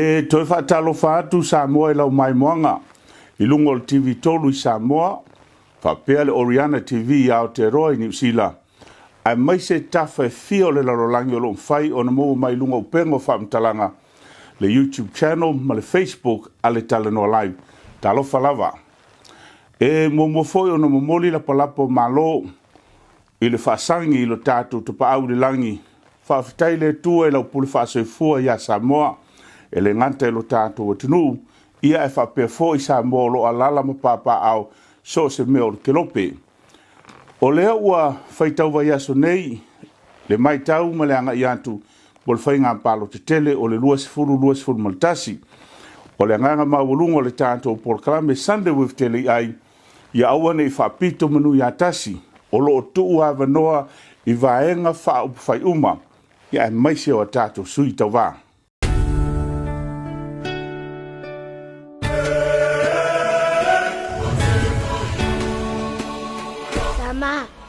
E toi whaatalo whaatu Samoa I lau mai moanga. I lungo o TV tolu I Samoa. Whapea le Oriana TV i Aotearoa I New Zealand. Ai mai se tafa e fio le larolangi o lo mwhai o na mou mai lungo upengo whaamtalanga. Le YouTube channel ma le Facebook a le Talanoa Live. Talo whalava. E momofoi o na momoli la palapo malo I le whaasangi I lo tātou tupa au le langi. Whaafitai le tua I lau pule whaasoifua I a Samoa. E le nganta I lo tātou o tunu. Ia e whapea fo I Samoa lo alala ma papa au so se meo le kelope. O lea ua whaitau vai aso nei, le mai tau ma le anga I atu, bol whai ngā palo te tele o le luas furu maltasi. O le nganga mawulunga le tātou por kalame Sunday with tele ai, ia aua nei whapito manu I atasi, o lo o tuu hawa noa I vaenga wha upu whai uma, ia e maise o tātou sui tau wā.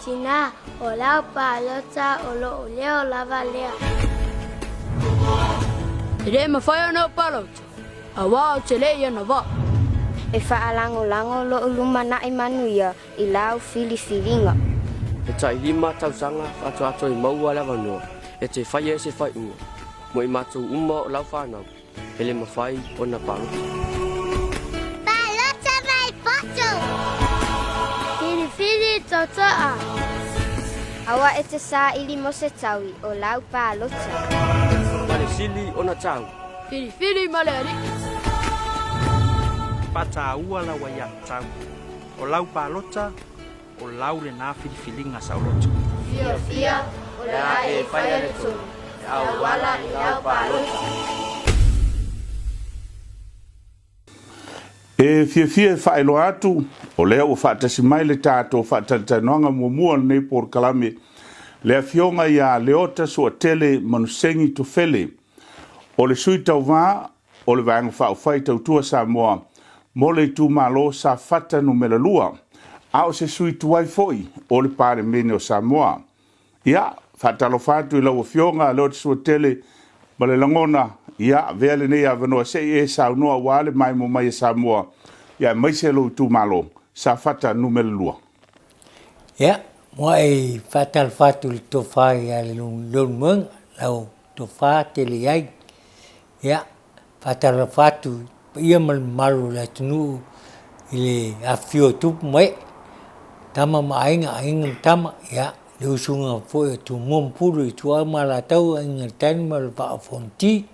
Tina, o lau palota o lo leo lava lea. Tere mawhai ana o palota. A wā o te lei ana wā. E whaalango lo ulumana I manuia I lau filifilinga. E tai lima tausanga whātua I maua lewa noa. E te whai e se whai ua. Mo I mātou uma o lau whānau. E le mawhai o na palota. Palota mai poto! Filifili totoa. Awa e te sā ili mo se taui o lau palota. Male sili o na tau. Fili male ari. Pata ua la waya tau. O lau palota, o lau le nā filifilinga saulota. Fia, o la e whaia le tū. Au wala I lau palota. E fia whaelo atu, o lea o whaatasi mai le tātou whaatatanoanga mua nei por kalame, lea fionga I a leota sua tele manusengi to fele. O le sui tau wā, o le vāenga whaofai tau tua Samoa, mo le tū malo sa whata no melalua, a o se sui tuai foi, o le pare mene o Samoa. Ia, whaatalo whātu I lau o fionga leota sua tele, ma le langona, ia vele nei avanoa se e saunoa wale mai mo mai Samoa. Ia mai se lo tu malo sa fata numero lua. Ia mo e fatal fatu le tofa ia le lon mung lau tofa tele ai. Ia fatal fatu ia mal malu la tunu ile afio tu mai tama mainga tama ia le usunga foi tu mompuru tu amala tau inga tan mal pa fonti.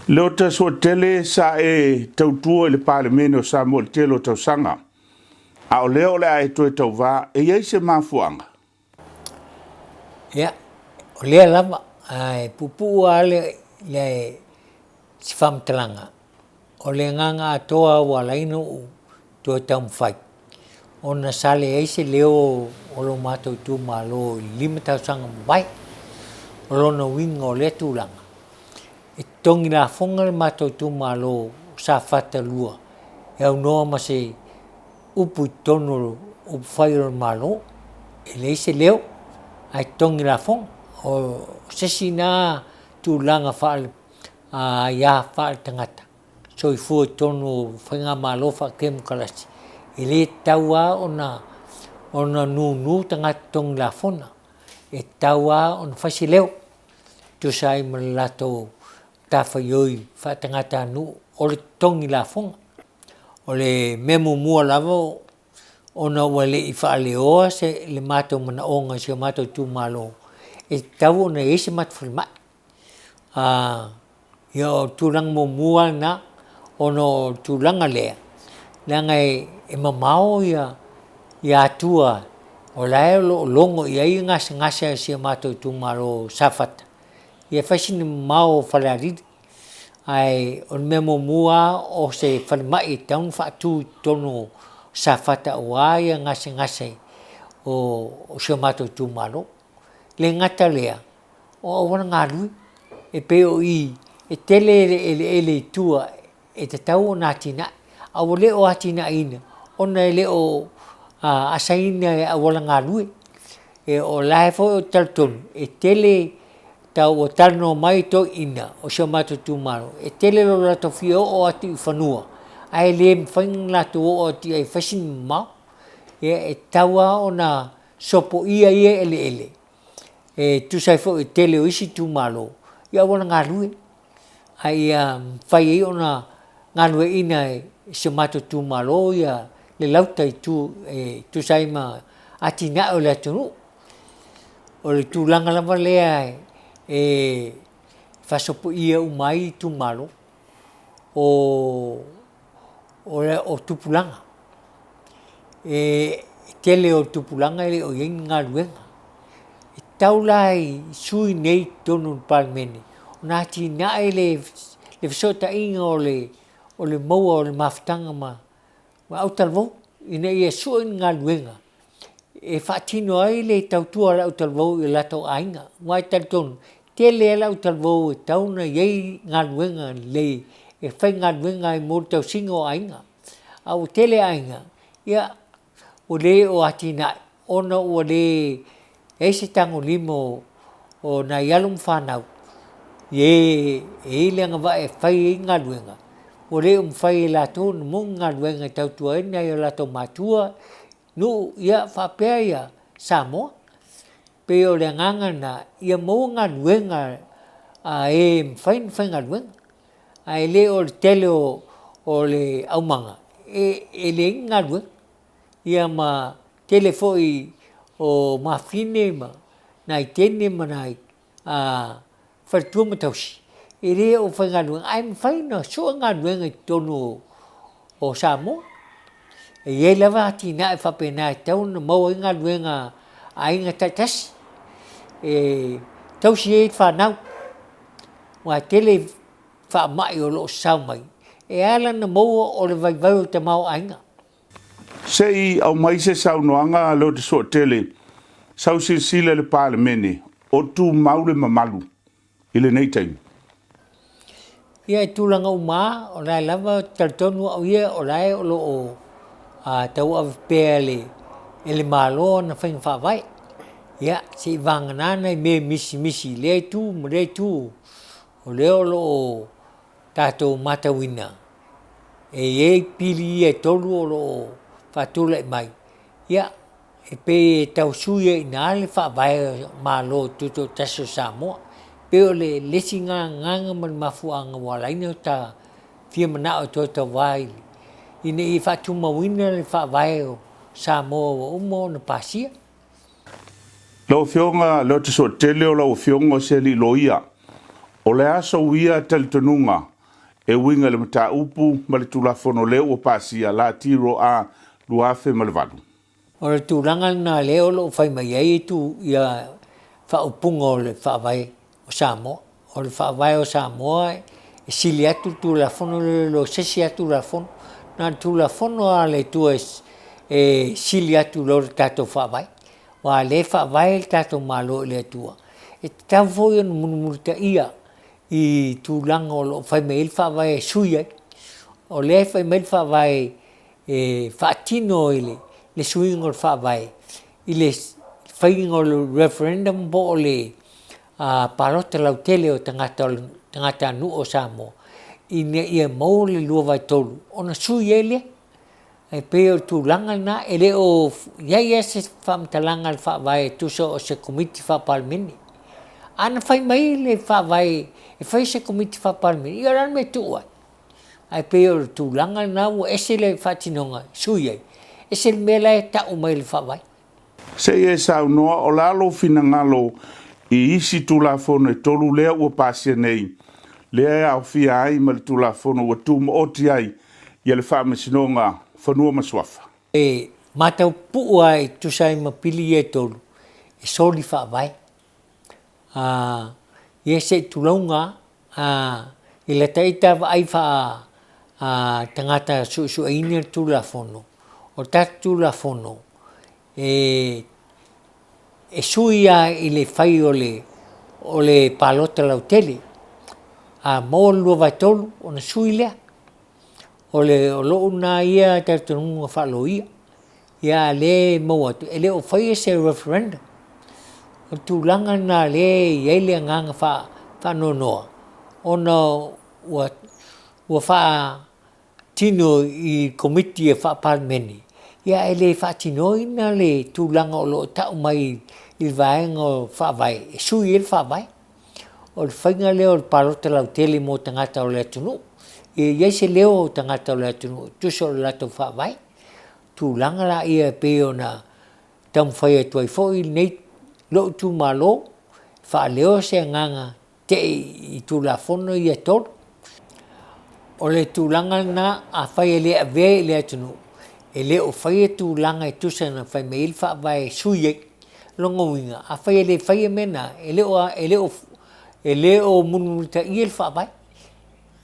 Leota so tele sa e tautua le palemene o Samoa le telo tau sanga. A o leo le ai toi tau wā, e iei se mafuanga. Ia, o lea lava, ai pupu ale le sifamtalanga. O le nganga atoa walaino toi tau mwhai. O na sale eise leo o lo mātou tu malo 5,000 mbai. O lo na winga o le tūlanga. E tongi la fonga le mātou tu malo sa fata lua. E au noa ma se upu tono upu whairo malo. E le se leo. Ai tongi la fonga. O sesi nā tu langa whaale. Ia whaale tangata. So I fua tono whainga malo wha kemu kalasi. E le taua ona nu tangata tongi la fonga. E taua ona whasi leo. Tu sai malato tafa yoi whaatangata nu o le tongi la fonga. O le memo mua lava ona wale I whaaleo se le mātou mana onga se mātou tu malo. E tau ona e se matu whalimai. Ia o tūranga mo mua na ono tūranga lea. Langa e mamao ia atua o lae longo ia I ngasa se mātou tu malo safata. Ia whaisini mau whalariri. Ai on memo mua o se whalimai taun whaatu tono sa whata o aia ngase o se mātou tu malo. Le ngata lea o awana ngā rui e peo I e tele ele tua e te tau o nā tina. Awa le o atina ina. Ona le o asaina e awala ngā rui. E o lae fo o talton e tele tau o tano mai to ina o se mato tu malo e tele lo la to fio o ati fanua ai le fang la to o ti ai fashion ma e tawa ona sopo ia ele e tu sai fo tele o isi tu malo ia wona ngalue ai fai ona ngalue ina se mato tu malo ia le lautai tu sai ma ati na o la tu o le tu langa lava lea e fasopo ia umai tu malo o tupulanga e tele o tupulanga ele o yenga luenga e taulai sui nei tonu palmeni ona ti na ele le sota inga o le moa o le maftanga ma au talvo ina ia sui nga luenga e fatino ai le tautua la utalvo i lato ainga wai talton tele la utalvo tauna yei ngaluenga le e fai ngaluenga i mo tau singo ainga au tele ainga ia o le o atina ona o le ese tango limo o na yalum fanau ye e lenga va e fai ngaluenga o le fai lato mo ngaluenga tautua ina i lato matua nu ia whapea ia Samoa. Pe o le nganga na ia mo ngā luenga e mwhain ngā luenga. A le o le tele o le aumanga. E le ngā luenga. Ia ma tele foi o mawhine ma nai tene ma nai whartua matausi. E le o whai ngā luenga. Ai mwhain na sua ngā luenga tonu o Samoa. E ye lava ati na e whapena e tau na mau inga luenga a inga taitasi. E tau si e whanau. Wa tele whamai o loo sau mai. E ala na mau o le vai o te mau a inga. Sei au mai se sau noanga lo te so tele. Sau sile le pāle mene. O tu maule mamalu. Ile nei taimi. Ia e tūlanga uma o lai lava taritonu au ia o lai o loo tau av pele ele malo na fai whawai ia se vangana i me misi le tu o leo lo tato matawina e pili e tolu o lo fatula mai ia e pe tau suia ina le whawai malo tuto taso Samoa pe o le lesinga nganga man mafuanga walaina ta fia mana o to wai ina i fatuma wina le whawaeo Samoa o umo na pasia. Lau fionga, lau te so tele o lau fionga se li loia. O le aso wia talitonunga e winga le mata upu ma le tulafono leo o pasia la tiro a luafe ma le valu. O le tūranga na leo lo whai mai ei tu ia whaupunga o le whawae o Samoa. O le whawae o Samoa e sili atu tulafono le lo sesi atu tulafono. Na tulafono a le tua e sili atu lo tato whawai. Wa le whawai tato malo le tua. E tau foi on munumurita ia i tūlanga o lo whai meil whawai e sui ai. O le whai meil whawai e whaatino i le sui ngol whawai. I le whai ngol referendum po o le parota lau tele o tangata nu o Samoa. Ina ia mau le lua vai tolu. Ona sui ele, e peo tūlanga na, ele o ia se whamtalanga le whawai tuso o se komiti whapalmeni. Ana whai mai le whawai, e whai se komiti whapalmeni, ia ran me tua. Ai peo tūlanga na, o ese le whatinonga, sui ai. Ese le mela e tau mai le whawai. Se e sau noa o lalo fina ngalo i isi tulafono e tolu lea ua pasia nei. Lea au fia ai ma le tulafono ua tūma oti ai ia le whaamasinonga whanua maswafa. E matau puu ai tusai mapili e tolu. E soli whaavai. Ia se tulaunga i la taita ai wha tangata su aina tulafono. O tatu tulafono. E sui ai le whai o le palota lau tele. Mo lua vai tolu, o na sui lea. O loo na ia tartanunga whalo ia. Ia le mau atu. E le o whai se referendum. o tūlanga nā le iei le nganga wha nonoa. Ona ua wha tino i komiti e wha parmeni. Ia e le wha tino ina le tūlanga o lo tau mai i vaenga o wha vai. E sui e le wha vai. O le whainga leo o le palota lau tele mo tangata o le atunu. E iei se leo o tangata o le atunu. Tuso o le lato wha vai. Tūlanga la ia pe o na tam whai atu ai fo i nei lo tu malo. Wha leo se nganga te i tūlafono i atoro. O le tūlanga na a whai e le a vea i le atunu. E le o whai e tūlanga e tusa na whai me il wha vai sui e longa winga. A whai e le whai e mena. E le o munumuta i el wha vai.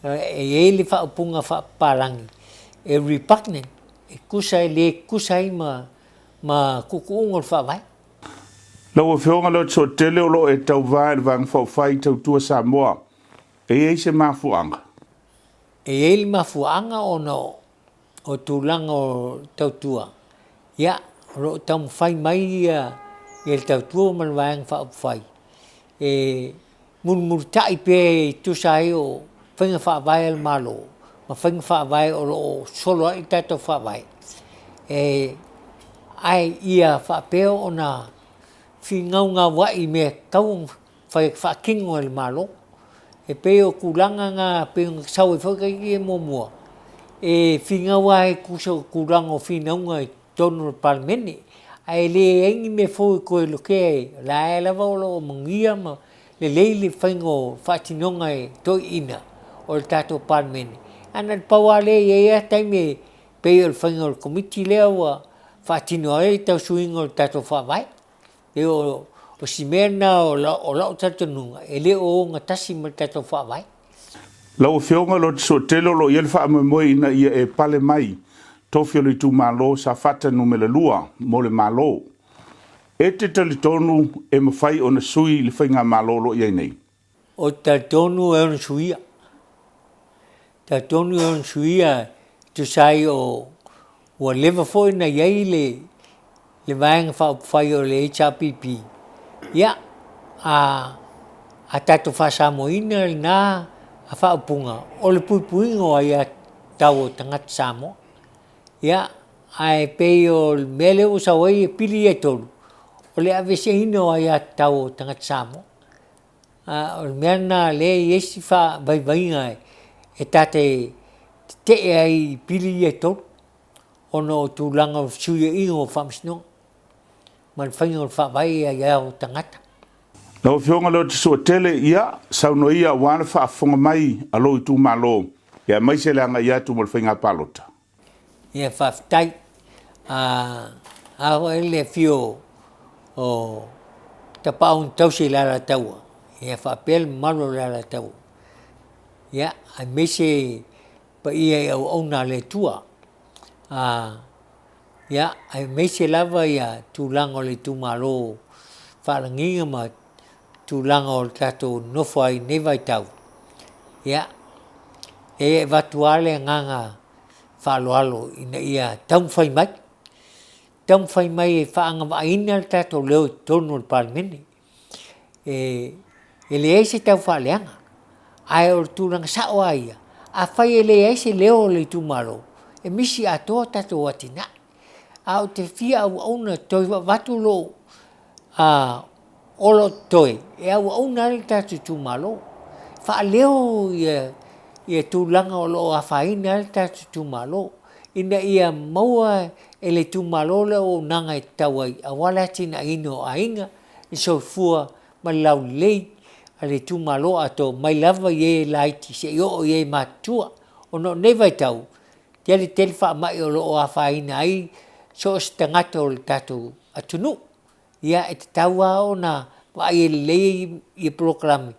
E le wha upunga wha parangi. E repugnant. E kusa e le kusa i ma kukuunga o wha vai. Lau whionga lo tso tele o lo e tau vai le vang fau fai tau tua Samoa. E se mafuanga. E le mafuanga o tūlanga o tautua. Ia, ro tau whai mai i le tautua man vang wha upwhai. E murtai pe tusai o whainga wha vai al malo. Ma whainga wha vai o solo i tato wha vai. E ai ia wha peo o na fi ngaunga wai me kau whai wha kingo el malo. E peo kulanga ngā peo sau e whakai e mua. E whinga wai kusa kuranga o whinaunga i tono o parmeni. Ai le engi me fōi koe loke ai. La e lava o lo mangia ma le leili whainga o whatinonga e toi ina o le tato parmeni. Ana paua le e ea taime peo le whainga o le komiti lea wa whatino e tau suinga o le tato whawai. E o simena o lau tato nunga. E le o ngatasi ma le tato whawai. Lau whionga lo tso tele lo iel wha moe ina ia e pale mai. Tofio li tu malo sa fata numele lua mo le malo. E te tali tonu e mawhai o na sui li whainga malo lo iei nei. O tali tonu e ona suia. Tali tonu e ona suia tu sai o lewa foi na iei le vaenga whai o le HRPP. Ia, a tato whasamoina na a whaupunga. O le puipuinga o ia tau o tangata Samoa. Ia, ai pei o mele o sa wai e pili e tolu. O le avese ino o ia tau o tangata Samoa. O le mea na le iesi wha vaivainga e tate te ai pili e tolu. Ono o tūlanga o suia ingo o whamsino. Man whainga o whawai a ia o tangata. Lau whionga lo te sua tele ia, sauno ia wana wha afonga mai alo i tu malo. Ia mai se leanga ia tu mo le whainga palota. Ia whaftai. Aho ele fio o tapaun tausi lara taua. Ia whapel malo lara taua. Ia, ai mese pa ia au auna le tua. Ia, ai mese lava ia tūlanga o le tūmalo wharanginga ma tūlanga o le tato nofo ai nevai tau. Ia, e watuale nganga whaaloalo ina ia taumwhai mai. Taumwhai mai e whaanga waina le tato leo tono le parmeni. E le eise tau whaaleanga. Ai o le tūlanga sao aia. A whai e le eise leo le tūmalo. E misi atoa tato watina. A o te fia au auna toi watu lo olo toi. E au auna le tato tūmalo. Wha leo ia tūlanga o lo a whaina le tato tūmalo. Ina ia maua e le tūmalo le o nanga i tauai. A wala tina ino a inga. I so fua ma lau lei. A le tūmalo ato mai lava ye laiti se o ye matua. O no nevai tau. Tele wha mai o lo o a whaina ai. So stangata o le tato atunu. Ia e te taua o na wa e lei i proklami.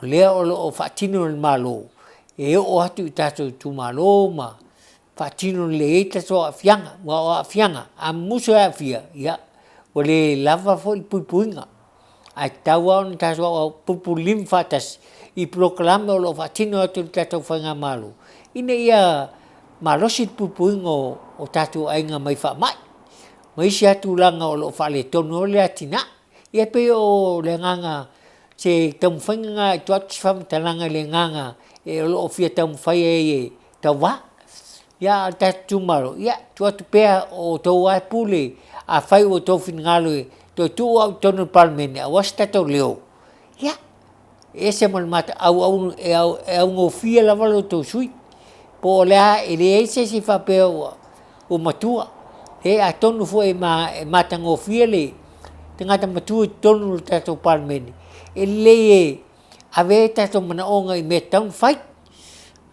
O lea o lo o whaatino le malo. E o atu i tato tūmalo ma whaatino le e tato a fianga. Wa o a fianga. A muso a fia. Ia. O le lava fo i puipuinga. Ai taua o na tato o pupulim whatas. I proklami o lo whaatino atu i tato whainga malo. Ina ia malosi pupuinga o tato ainga mai wha mai. Mai si atu langa o lo whale tono le atina. ia pe o le nganga se tam whainga tuat wham talanga le nganga e lo fia tam whai e tawa ia tatu maro ia tuat pea o tau ai pule a whai o tau whinngalo e tu au tonu palmene a was tato leo ia e se mal mata au ngo fia la valo to sui po lea e le se si fa pe o matua e a tonu foi mata ngo fia le tengata matua tonu tato palmene e le ave tato mana onga i me tau fai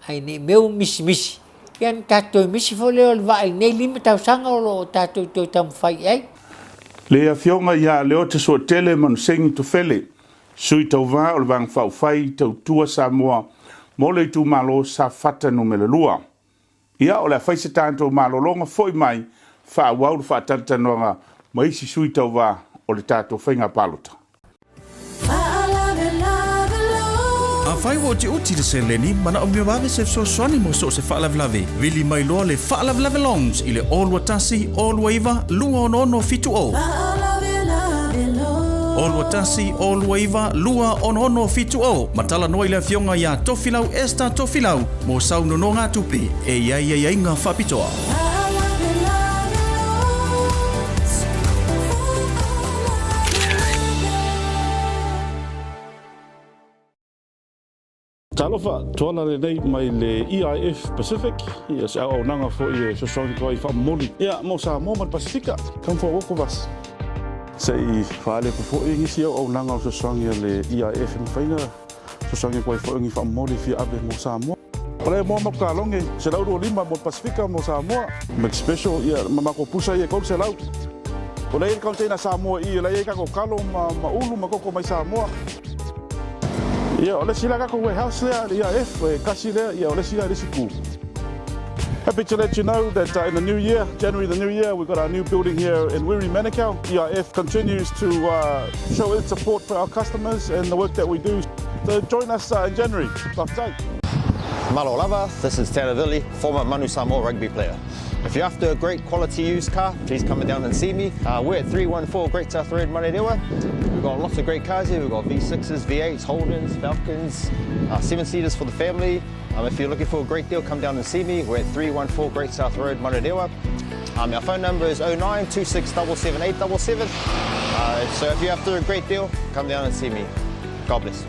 ai ne meu misi yan tato misi fo leo vai ne lima tau sanga o tato to tam fai ai Le a fionga ia leo te so tele man sengi to fele. Sui tau vā o le vang whau whai tau tua Samoa mo le tu malo sa fata no me le lua. Ia o le whai se tātou malo longa foi mai wha wau wha tatanoanga mai si sui tau vā o le tātou whainga palota. A whai wo te uti le se leni, mana o mea wawe se so swani mo so se whaalavlave. Vili mai loa le whaalavlave longs i le Olua Tasi, Olua Iwa, lua ono fitu o. Olua Tasi, Olua Iwa, lua ono fitu o. Matala noi le fionga ia tofilau esta tofilau, mo sau no ngā tupi, e iai ngā whapitoa. Talofa, tuala le nei mai le EIF Pacific. Ia se au nanga fo i so songi koi wha moli. Ia mo sa Moman Pasifika. Come for a walk with us. Se i whaale po fo i ngisi au nanga so songi le EIF mwhainga. So songi koi fo ingi wha moli fi abe mo sa moa. Pare mo maka longe, se lau ro lima mo Pasifika mo sa moa. Make special, ia mamako pusa ia kol se lau. O le kau teina sa moa i le ia kako kalo ma ulu ma koko mai sa moa. Yeah, ole sila kako warehouse there, the EIF, kasi there, yeah, ole sila this is cool. Happy to let you know that in the new year, January the new year, we've got our new building here in Wiri, Manukau. EIF continues to show its support for our customers and the work that we do. So join us in January. Love Malo lava, this is Tana Vili, former Manu Samoa rugby player. If you're after a great quality used car, please come down and see me. We're at 314 Great South Road, Marerewa. We've got lots of great cars here. We've got V6s, V8s, Holdens, Falcons, 7-seaters for the family. If you're looking for a great deal, come down and see me. We're at 314 Great South Road, Marerewa. Our phone number is 09 2677 877. So if you're after a great deal, come down and see me. God bless.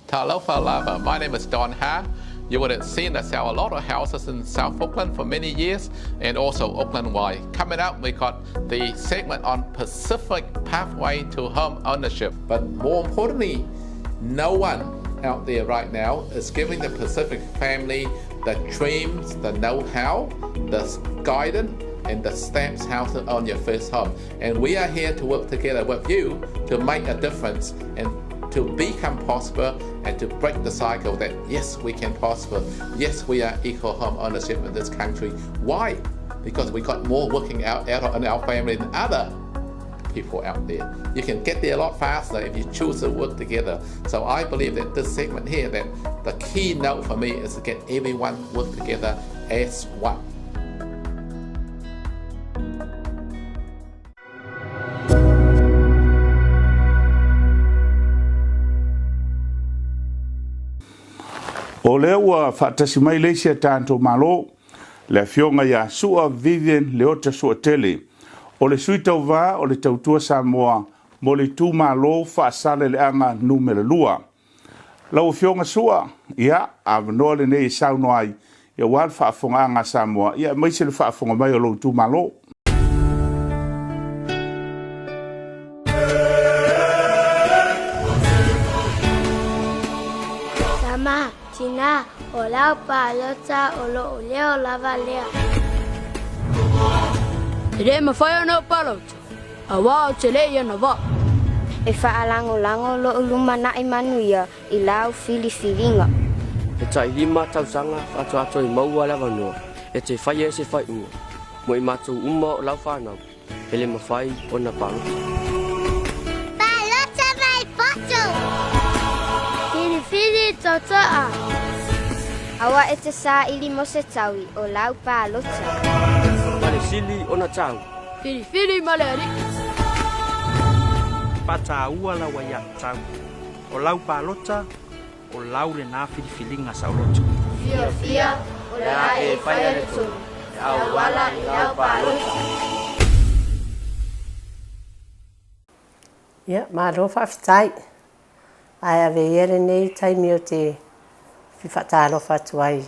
Talofa Lava. My name is Don Ha. You would have seen us sell a lot of houses in South Auckland for many years and also Auckland wide. Coming up, we got the segment on Pacific Pathway to Home Ownership. But more importantly, no one out there right now is giving the Pacific family the dreams, the know-how, the guidance, and the steps how to own your first home. And we are here to work together with you to make a difference and to become prosper and to break the cycle that yes, we can prosper. Yes, we are equal home ownership in this country. Why? Because we got more working out in our family than other people out there. You can get there a lot faster if you choose to work together. So I believe that this segment here, that the key note for me is to get everyone work together as one. O lea ua whaatasi mai leisia tātou malo, le fionga ia sua Vivian Leota sua tele. O le sui tau vā o le tautua Samoa, mo le tū malo whaasale le anga numere lua. Lau fionga sua, ia, a vanoa le nei sauno ai, ia wal whaafonga anga Samoa, ia maise le whaafonga mai o lo tū malo. Sama, Tina, o lau palota o lo leo lava lea. Tere mawhai ana palota. A wā o te lei ana wā. E whaalango lo ulumana i manuia i lau filifilinga. E tai lima tausanga whātua i maua lewa noa. E te whai e se whai ua. Mo i mātou uma o lau whānau. E le mawhai o na palota. Palota mai poto! Filifili totoa. Awa e te sā ili mo se taui o lau palota. Male sili ona tau. Fili maleri. Pataua la wayang tau. O lau palota, o lau le nā filifilinga saulota. Fia, o le a e whaia le tū. Au wala I lau pālota. Ia, mālo whawhitai. Ai ave ere nei taimi o te whiwhatalo whatuai.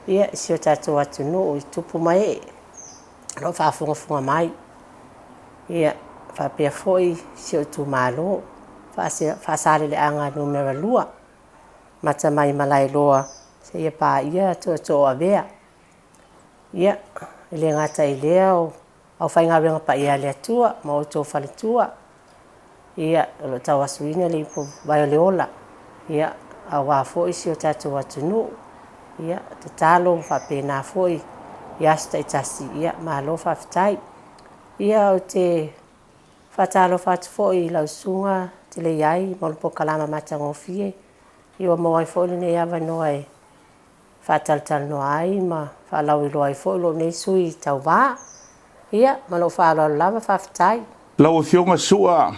Ia, si o tātou atu no o I tupu mai e. Ro whawhunga mai. Ia, whapea foi si o tu mālo. Whasare le anga numera lua. Mata mai malai loa. Se ia pā ia to a vea. Ia, ele ngata I lea o au whainga renga pa ia lea tua, ma o tō whale tua. Ia, lo tau asuina le ipo vai o le ola. Ia, a wā foi si o tātou atu no. Ia, te tālo whapena foi. Ia, sta I tasi, ia, mālo whawhitai. Ia, o te whatalo whatu foi lau sunga, te le iai, molupo kalama matangofie. Ia, mawai foi le nei awa noa e whataltal no ai, ma whalau I loa I foi lo nei sui tau wā. Ia, malo whalau lava whawhitai. Lau o fionga sua,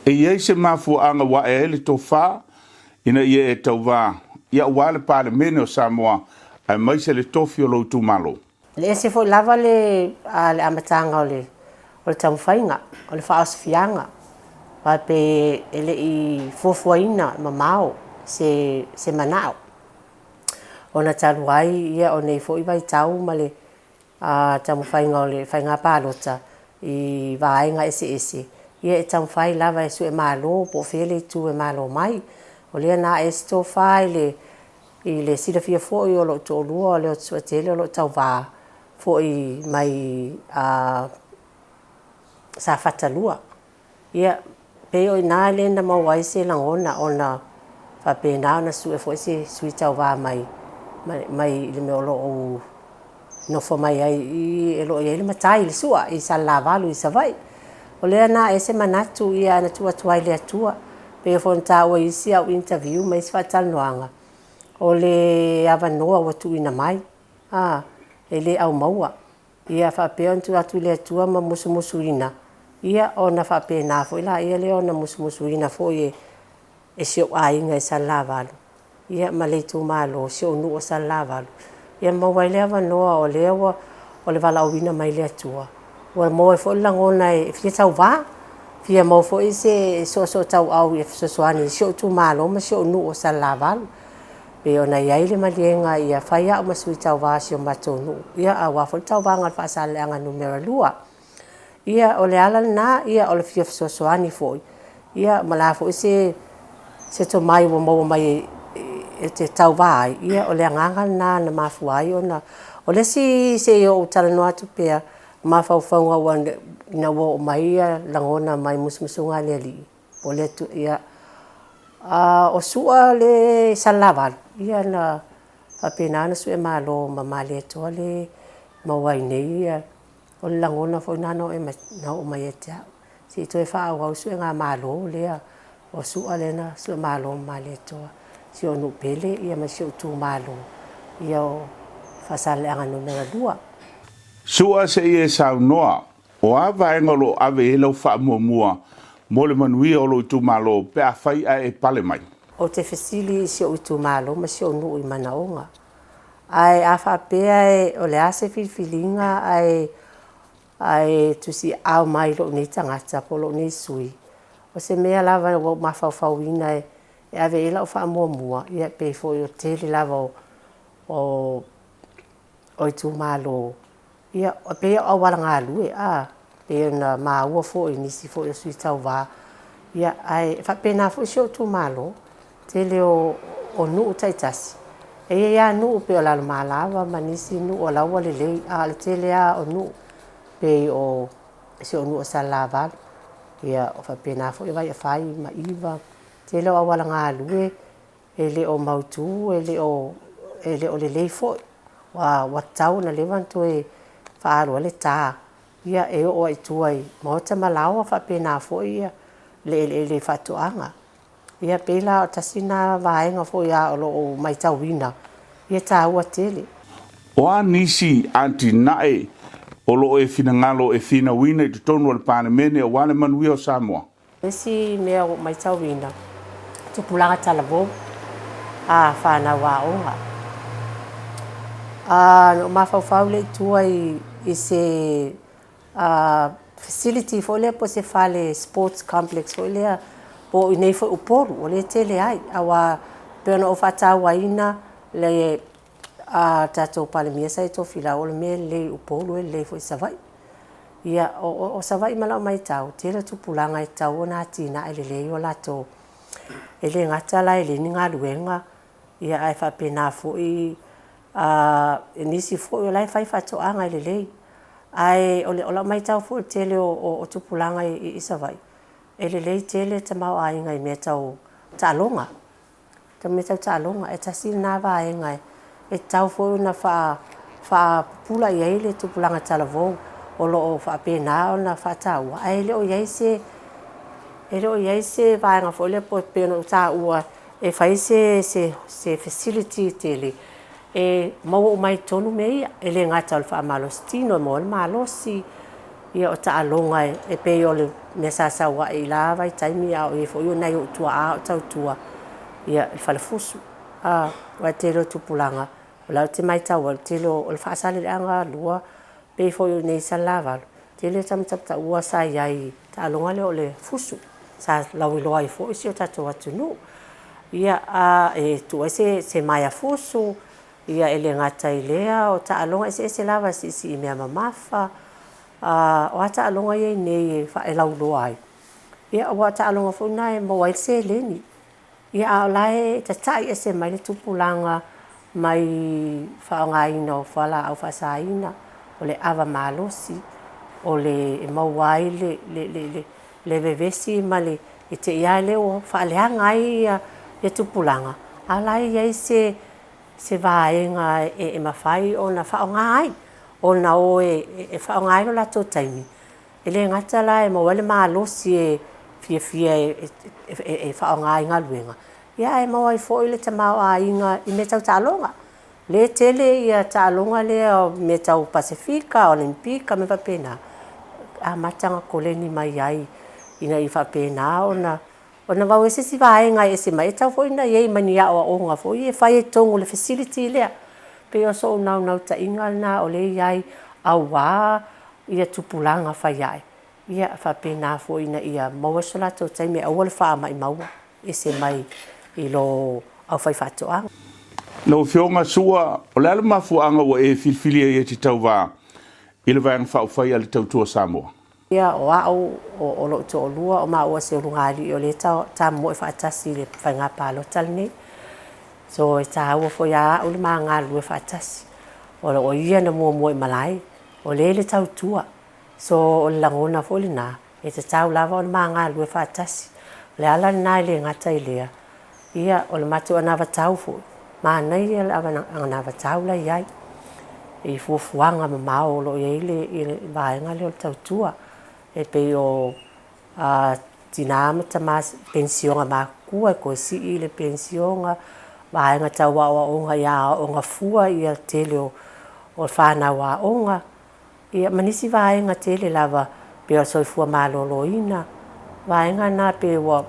e iei se mafuanga wa e ele tō whā, ina ia e tau wā. Ia wale pāle mene o Samoa, ai mai se le tofi o lo tu malo. Le se foi lava le amatanga o le tamu whainga, o le whaosfianga. Wa pe ele I fuafuaina mamao, se manao. Ona talu ai, ia o nei foi vai tau ma le tamu whainga o le whainga pālota I vaenga ese. Ia e tamu whai lava e su e malo, po whele tu e malo mai. O lea nā e sto whai I le sida fia fōi o lo tō lua o leo tua tele o lo tau wā fōi mai sa whatalua. Ia, pe o nā lena mawai se langona o na whapena o na su e fōi se sui tau wā mai le me o lo o nofo mai ai I lo I le matai le sua I sa lavalu I sa vai. O lea nā e se manatu ia na tua tuai le atua. Pe o fonta o isi au interview mai se whatalnoanga. O le awanoa watu ina mai. E le au maua. Ia whapea ontu atu le atua ma musu ina. Ia o na whapea nā fo ila ia le o na musu ina fo e sio ainga I sa lavalu. Ia ma le tu malo sio nu o sa lavalu. Ia maua le awanoa o le awa o le wala uina mai le atua. Ua moe fo langona e fia tau wā. Fia mau fo I se so tau au I sosoani sio tu malo ma sio nu o sa lavalu. Pe ona iai le malienga ia whaia o masui tau wā sio matonu. Ia a wafo tau wā ngal whaasale anga numera lua. Ia o le ala nā, ia o le fia sosoani foi. Ia mala fo I se to mai wa mau mai e te tau wā. Ia o le angangal nā na mafuai ona. O le si se o talanoa atu pea mafaufaunga wan ina wo mai langona mai musmusunga le li. O le tu ia o sua le salaval. Ia na apena na su e malo mamale to le mawai nei ia o langona fo nano e na o mai eta. Si to e fa o su nga malo le o sua le na su malo male to. Si o no pele ia ma si o tu malo. Ia o fasale anga numera 2. Sua se e sa noa o ava engolo ave elo fa mua mo le manui o lo tu malo pe a fai a e pale mai. O te fesili si o tu malo ma si o nu I manaonga. Ai a fa pe o le ase filinga ai tu si au mai lo ni tangata po lo ni sui. O se mea lava o mafauina e ave ela o fa mua ia pe fo o tele lava o tu malo. Ia o pe o waranga lue pe na maua fo nisi fo o sui tau wā. Ia ai fa pena fo si o tu malo. Tele o nu taitasi. E ia nu pe o lalo malava manisi nu o laua lelei le tele o nu pe o si o nu o salava. Ia o fa pena fo vai fai ma iva. Tele o waranga lue ele o mautu ele o lelei fo wa tau na levanto e whaaro le tā. Ia e o ai tuai. Mota malawa whapena fo ia le whatuanga. Ia pela o tasina vaenga fo ia o mai tauina. Ia tā ua tele. O a nisi anti nae o lo e fina ngalo e fina wina i tonu al panemene o wale manuia o Samoa. Esi mea o mai tau wina. Tupulanga talavo. Whana wā onga. No mawhauwhau le tua i se facility fo lea po se whale sports complex fo lea po i nei fo uporu o le tele ai. Awa peona o whatawa ina le tatou palemia sa e tofila o le mea le uporu e le fo i savai. Ia o savai malau mai tau, tēra tupulanga e tau o nā tina e le lei o lato. E le ngata la e le ni ngā luenga. Ia ai whapena fo i nisi fo i lai whai whatoanga i le lei. Ai o la mai tau fo tele o tupulanga i savai. E le lei tele ta mau ainga i mea tau ta alonga. Ta mea tau ta alonga. E ta sili nā wā ainga e tau fo na wha pula i eile tupulanga talavou. O lo o whapena o na whataua. Ai le o iei se vāenga fo le po pēna o tā ua e whai se facility tele. E mau o mai tonu me ia. E le ngata o le whaamalostino mo le malosi. Ia o ta alonga e pe o le mea sasaua e lava i taimi au e fo i o nei o tua a o tau tua. Ia le whalefusu. Wa te reo tupulanga. O lau te mai tau o te reo o le whaasale le anga lua. Pe fo i nei sa lavalu. Te le tamtapta ua sa iai ta alonga le o le fusu. Sa lawi loa i fo isi o tato atunu. Ia e tu se mai a fusu. Ia e le ngata i lea o ta alonga se lava si i mea mamafa. O ta alonga i nei e lau loa ai. Ia o ta alonga fo nai mo wai se leni. Ia a lai ta tai se mai le tupulanga mai whaongaina o whala au whasaina. O le awa malosi, o le mauai le vevesi ma le i te ia le o whaaleanga ai e tupulanga. Alai iei se vaenga e mawhai o na whaongai, o na o e whaongai no lato taimi. E le ngata la e mauai le malosi e fia e whaongai ngā luenga. Ia e mauai fo i le tamau a inga i me tau talonga. Le tele ia ta alonga le o me tau Pasifika, Olimpika, me whapena. A matanga koleni mai ai ina i whapena ona wau e sisi vaenga e se mai e tau fo ina iei mani a o onga fo i e whai e tongo le facility lea. Pe o so nau ta inga na o le iai au wā ia tupulanga whai ai. Ia whapena fo ina ia maua sola tau taime au le wha mai maua e se mai i lo au whai whatoanga. No fionga sua o le ala mafuanga o e filfilia i te tau wā i le vāenga whauwhai ale tau tua Samoa. Ia o au o lo to lua o maua se urungali o le ta mo e whaatasi le whainga palo talne. So e ta ua fo ia o le maa ngā lue whaatasi. O ia na mua e malai o le tau tua. So o le langona fo le nā e te tau lava o le maa ngā lue whaatasi. Le ala nai le ngata i lea. Ia o le matu anawa tau fo. Ma nei le ana vatau la iai e fuafuanga ma mau lo i le vaenga le o tautua e pe o tinama tamas pensionga ma kua ko si i le pensionga vaenga tau wa onga ia onga fua i tele o whana wa onga ia manisi vaenga tele lava pe o soifua maloloina vaenga na pe wa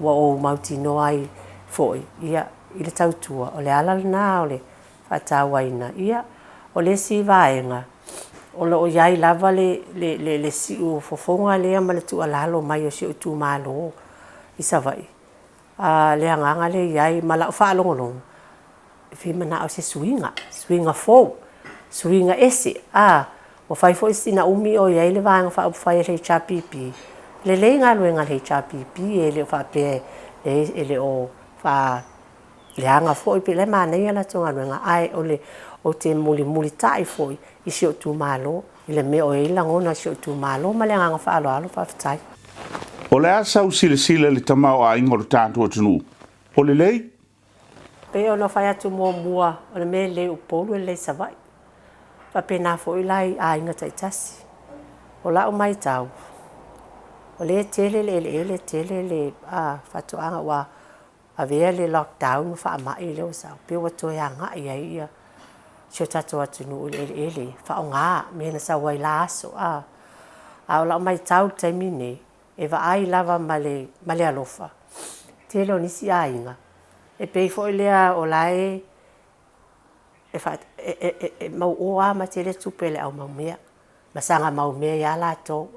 o mautino ai foi ia i le tautua, o le alal nā o le whatawaina ia, o le si vaenga, o le o iai lava le si u fofonga lea ma le tu alalo mai o si o tu malo i savai. Le anganga le iai ma lau whaalongolongo, fi mana o se swinga fou, swinga ese, o whaifo isi na umi o iai le vaenga whaupwhai le HRPP, le ngā luenga le HRPP e le whape e le o wha le anga foi pe le manei ala tonga luenga ai o te muli tai foi i si o tu malo i le me o e langona si o tu malo ma le anga whaalo alo whaftai. O le asau sile le tamau a ingor tātua tunu. O le lei? Pe o no whai atu mua o le me le upolu e le savai. Pa pe nā foi lai a inga taitasi. O la o mai tau. O le tele le whatuanga wa a vea le lockdown wha mai leo sau. Pe wa toi anga ia ia. sio tato atu nu ele fa nga me na sa wai laso a la mai tau taimine e va ai lava male alofa telo ni si ainga e pe fo lea o lai e fa mau oa ma tele tupele au mau mea masanga mau mea ya la to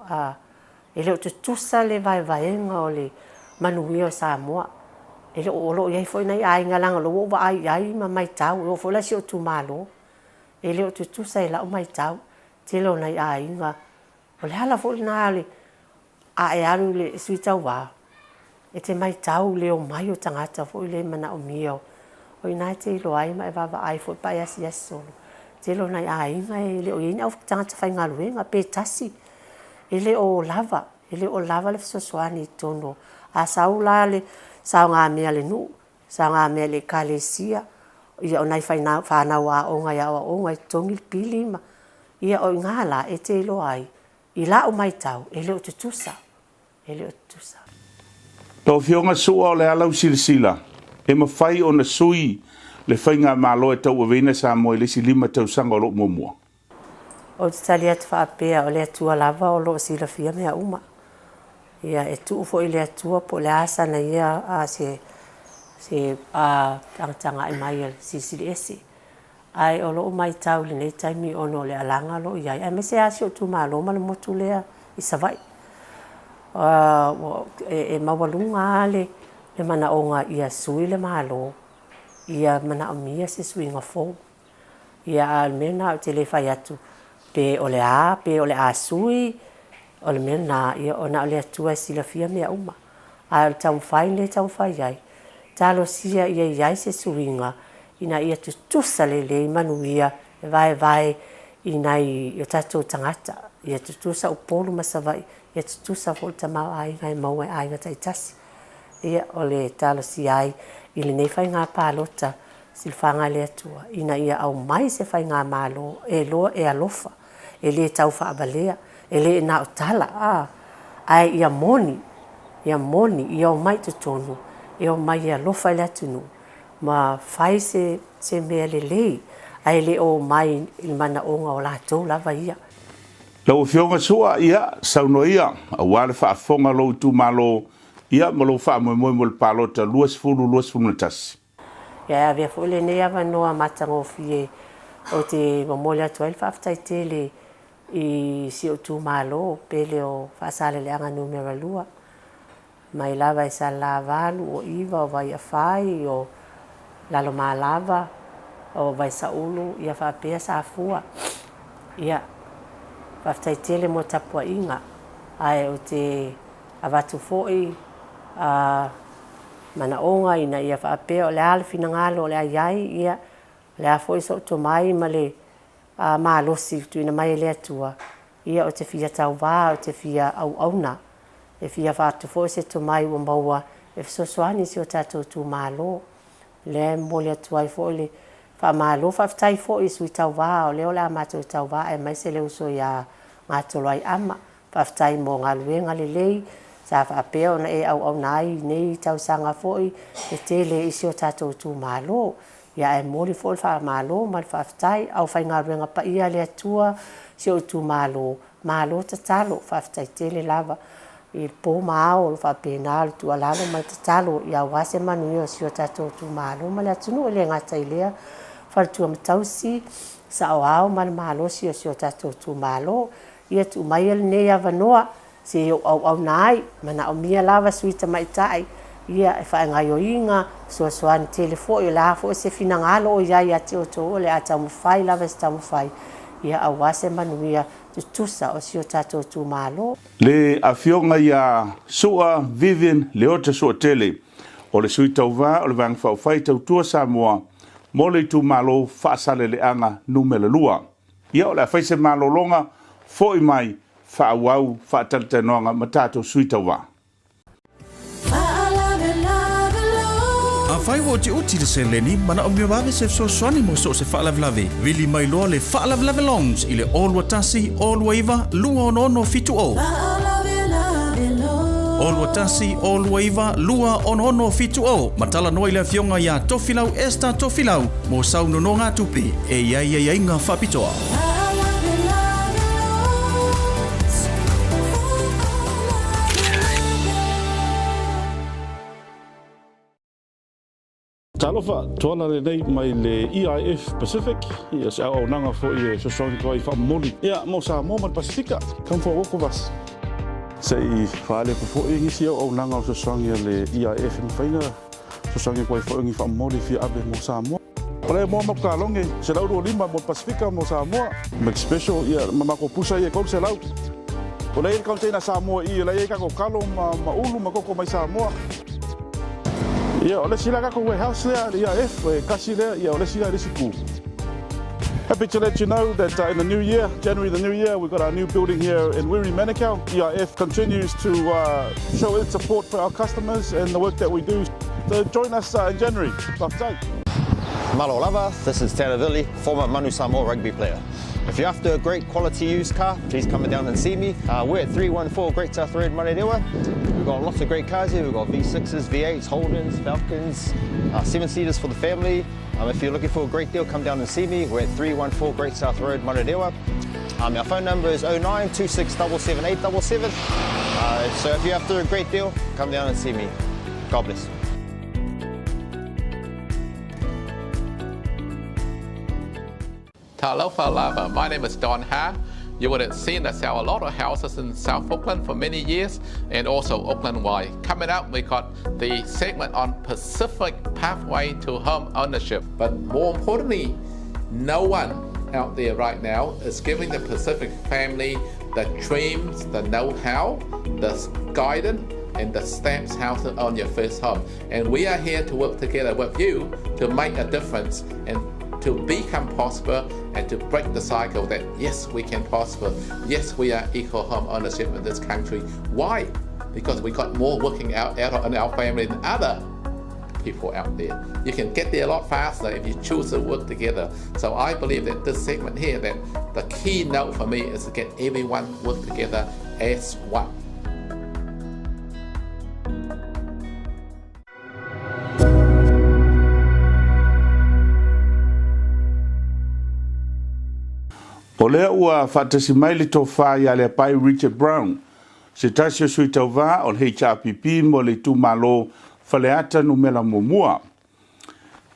ele o tusa le vaenga o le manuia o Samoa ele o lo ia foi nei ainga langa lo va ai ma mai tau o fo la si o tu malo ele o tusa la o mai tau telo nei ainga o le hala fo na le e alu le sui tau wa e te mai tau le o mai o tangata fo le mana o mio o ina te lo ai mai va ai fo pa ya si solo te lo nai ai mai le o ina o tangata fai ngaluenga pe tasi ele o lava le so swani tono a saula le sa nga me le nu sa nga me le kalesia ia o nai fai na fa na wa o nga ya o nga tongi pilima ia o ngala e te lo ai ila o mai tau ele o tusa Tau fionga sua o le alau silasila. E mawhai o na sui le whainga malo e tau awena sa mo le si lima tau sanga o lo momua. O te tali atu whaapea o le atua lava o lo sila fia mea uma. Ia e tuu fo i le atua po le asa na ia a se tanga i mai al sisili esi. Ai o lo mai tau le nei taimi o no le alanga lo iai. Ai me se asi o tu malo ma le motu lea i savai. E mawalunga le mana onga ia sui le malo ia mana o mia se sui nga fo ia almena o te le fai atu pe o le a sui o le mena ia ona o le atua sila fia mea uma a tau fai ai talo sia ia iai se sui nga ina ia tutusa le manu ia vai ina i o tatou tangata ia tutusa o polu masavai ia tutusa fo ta mau ai ngai mau ai nga tai tasi ia o le talo si ai i le nei fai ngā pālota silfanga le atua ina ia au mai se fai ngā malo e loa e alofa e le tau whaabalea e le na o tala ai ia moni ia o mai tutonu ia o mai ia alofa le atunu ma fai se mea le lei ai le o mai il mana onga o la tau lava ia Lau fionga sua ia sauno ia a wale whaafonga lo tu malo ia malo wha mo le palota luas fulu tasi. Ia avea fo le nei ava noa matango fie o te mamole atu ai whaftai tele i si o tu malo pele o whaasale le anga numera lua. Mai lava i sa lavalu o iwa o vai a whai o lalo maa lava o vai sa ulu ia whapea sa afua. Ia whaftai tele mo tapua inga ai o te avatu foi mana onga ina ia whaapea o le ale fina ngalo o le aiai ia le a foi so to mai ma le maa losi tu ina mai le atua ia o te fia tau wā o te fia au auna e fia whatu foi se to mai o maua e fisosoani si o tatou tu malo le mo le atua i foi le wha malo whaftai foi sui tau wā o leo le amatou tau wā e mai se le uso ia ngā tolai ama whaftai mo ngā luenga le lei sa whaapea ona e au nai nei tau sanga foi e tele isi o tatou tu malo ia e mori foi wha malo ma le whaftai au whai ngā luenga pa ia le atua si o tu malo tatalo whaftai tele lava i po mao o whapena le tu alalo ma tatalo ia wase manu o si o tatou tu malo ma le atunu le ngata ilea wharatua matausi sa o au ma le malo si o tatou tu malo ia tu mai ele nei avanoa se au nai mana o mia lava suita mai tai ia e fa ngai o inga so an telefo i la fo se fina ngalo o ia te o to le ata mo fai lava sta mo fai ia awase manuia tusa o sio tato tu malo Le afionga ia sua Vivian Leota so tele o le suita uva o le vang fa fai tau tua Samoa mo le tu malo fa sale le anga numele lua ia o le fai se malo longa foi mai fa wau fa tante noanga matato suita wa a fai wo te uti de se leni mana o me wave se so soni mo so se fa la vlave vili mai lo le fa la vlave longs ile all watasi all waiver luo no fitu o Olua tasi, olua iwa, lua ono fitu o. Matala noa le fionga ya tofilau esta tofilau. Mo sau no ngā tupi. E ia inga whapitoa. Talofa, tuala le nei mai le EIF Pacific. Ia se au nanga fo i so songi koi wha moli. Ia mo sa mo man Pasifika. Come for woko vas. Se i whaale po fo i ngisi au nanga o so songi le EIF in whainga. So songi koi fo ingi wha moli fi abe mo sa mo. Ole mo mo ka longe se lau ro lima mo Pasifika mo sa mo. Make special ia mamako pusa ia kon se lau. Ole i kaunteina sa mo i le i ka ko kalo ma ulu ma koko mai sa mo. Yeah, ole sila kako warehouse there, EIF, kasi there, yeah, ole sila risiku. Happy to let you know that in the new year, January the new year, we've got our new building here in Wiri, Manukau. EIF continues to show its support for our customers and the work that we do. So join us in January. Malo lava, this is Teravilli, former Manu Samoa rugby player. If you're after a great quality used car, please come down and see me. We're at 314 Great South Road, Marerewa. We've got lots of great cars here. We've got V6s, V8s, Holdens, Falcons, 7-seaters for the family. If you're looking for a great deal, come down and see me. We're at 314 Great South Road, Marerewa. Our phone number is 09 2677 so if you're after a great deal, come down and see me. God bless. Talofa lava. My name is Don Ha. You would have seen us sell a lot of houses in South Auckland for many years and also Auckland-wide. Coming up, we got the segment on Pacific Pathway to Home Ownership. But more importantly, no one out there right now is giving the Pacific family the dreams, the know-how, the guidance, and the stamps how to own your first home. And we are here to work together with you to make a difference and to become prosper and to break the cycle that yes, we can prosper. Yes, we are equal home ownership in this country. Why? Because we got more working out in our family than other people out there. You can get there a lot faster if you choose to work together. So I believe that this segment here, that the key note for me is to get everyone work together as one. O lea ua whaatasi mai le tofa ia le pai Richard Brown. Se tasi o sui tau wā o le HRPP mo le tu malo whaleata no mela mumua.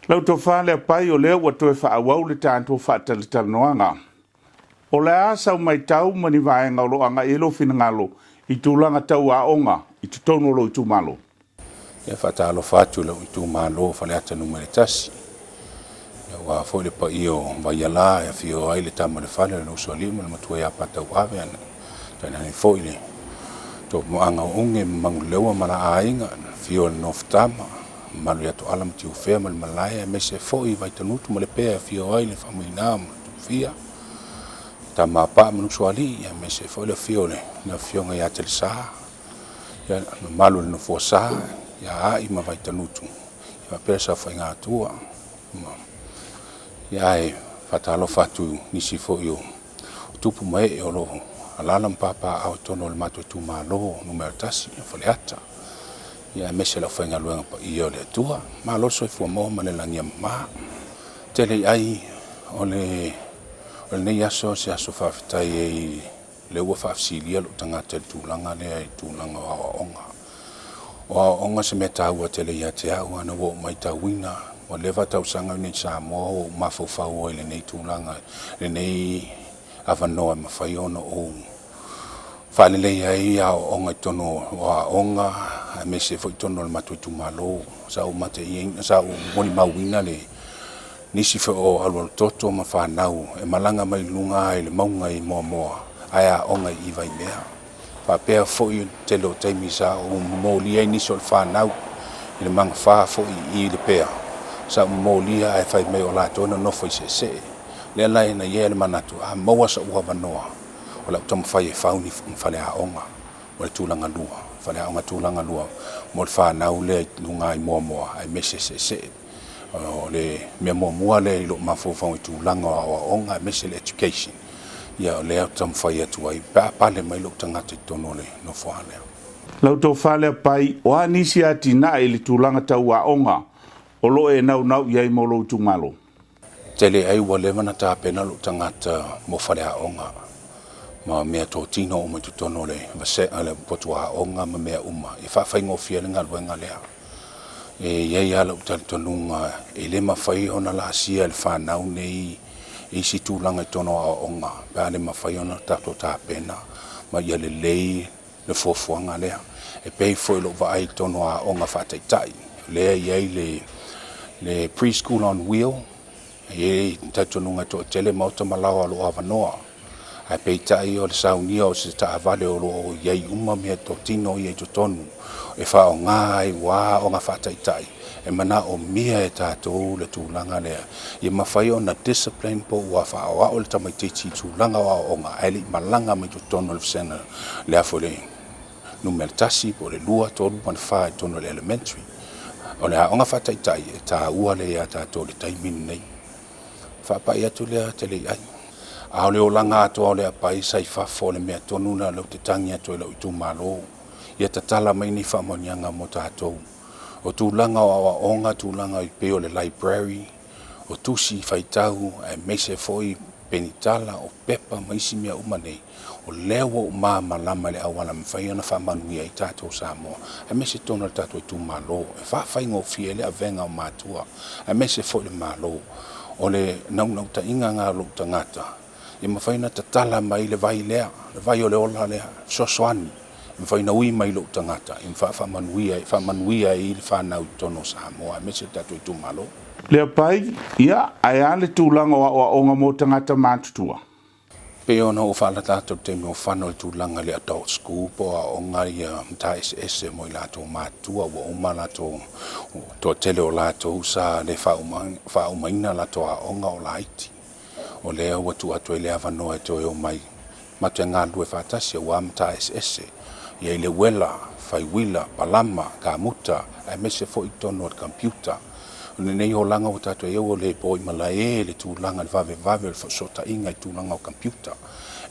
Lau tofa le pai o lea ua toe whaawau le tānto whaatalitala noanga. O le asa o mai tau mani vaenga o loanga elo finangalo I tūlanga tau a onga I tutono lo I tu malo. Ia whaatalo whātu lau I tu malo whaleata no mele tasi. Wa fo le pa io vai ala e fio ai le tama le fale no so lima le matua ya pata ave ana tana ni fo ile to anga unge mangulewa mala ainga fio no ftama malu ya to alam tiu fe mal malaya me se fo I vai tanutu mo le pe fio ai le famina fia tama pa no so ali ya me se fo le fio le na fio nga ya telsa ya malu no fo sa ya ai ma vai tanutu ya pesa fa nga tua Ia whatalo whatu nisi fo io. Tupu mai e olo alala mpapa au tono le mato tu malo numero tasi whaleata. Ia mese la whainga luenga pa I o le atua. Ma loso I fua moa mane langia ma. Tele ai o le nei aso se aso whawhitai e le ua whawsilia lo tangata le tūlanga le ai tūlanga o onga. O onga se me tāua tele ia te au ana wo mai tāwina. O lewa tau sanga nei Samoa o mafofau le nei tūlanga le nei awanoa mawhai ono o whalelei ai a onga tono o onga a me se fo tono le matui tu malo sa o mate i sa o moni mauina le nisi fo o alu toto ma whanau e malanga mai lunga le maunga I moa aia onga I vai mea pa pea fo I te lo teimi sa o moli ai nisi o le whanau I le manga wha fo I le pea sa molia e fai me o la tona no foi se le la ina ye le manatu a moa sa ua vanoa o la tom fai e fauni fale a onga o le tulanga lua fale a onga tulanga lua mo le fa na ule lunga I moa ai mese se o le me moa le lo mafo fa o tulanga o onga mese le education ya le tom fai atu ai pa le mai lo tanga te tono le no fo ale Lau tō whale pai, o anisi atina e le tūlanga tau a onga, o lo e nau iai mo lo tūmalo. Tele ai wa levana tā pena lo tangata mo whale a onga. Ma mea tō tino o mai tutono le, vase ale potu a onga ma mea uma. I whawhai ngofia le ngā luenga lea. E iei ala utalitonunga, e le mawhai hona la asia le whanau nei, e si tūlanga i tono a onga. Pea le mawhai hona tato tā pena, ma ia le lei, le fuafuanga lea. E pei foi lo vai tono a onga whataitai. Lea iei le preschool on wheel, e tatonunga to tele mauta malawa lo avanoa. Ai pei tai o le saunia o se taavale o lo iei uma mea to tino iei to tonu. E wha o ngai wā o ngā whataitai. E mana o mia e tātou le tūlanga lea. I mawhai o na discipline po ua wha o ao le tamaititi tūlanga o ngā aili malanga mai to tonu le wsena. Lea fo le numere tasi po le lua tonu man wha e tonu le elementary. O le o ngā whataitai e tā ua le a tātou le taimini nei. Wha pai atu lea te le ai. A le o langa atoa o le apai sai whafo le mea tonu na lau te tangi atu e lau i tū malo. Ia tatala mai ni whamonianga mo tātou. O tūlanga o awa onga, tūlanga i peo le library, o tusi whaitau, e meise foi penitala, o pepa maisi mea umanei, o lewa o maa malama le awana mwhai ana whamanuia i tātou Samoa. E meise tona le tātou i tū malo, e whawhai ngō fie le a venga o mātua, e meise foi le malo, o le nau ta inga ngā lo tangata. I mawhaina tatala mai le vai lea, le vai o le ola lea, sosoani. Mwhaina ui mai lo tangata, i whamanuia i le whanau tono Samoa, me se tatu i tūmalo. Lea pai, ia, ai ale tūlanga o onga mo tangata mātutua. Pe ona o whala tātou te meo whanau i tūlanga le adult school, po a onga i mta SS mo i lātou mātua, o oma lātou, tō tele o lātou sa le whaumaina lātou a onga o laiti. O lea ua tu atu e lea wanoa e tō e o mai, matu e ngā lue whātasi o mta SS. Ia le wela, whaiwila, palama, kamuta, ai mese fo i tono al computer. Nei o langa o tātou e o le po i malae le tūlanga le vave le sota inga i tūlanga o computer.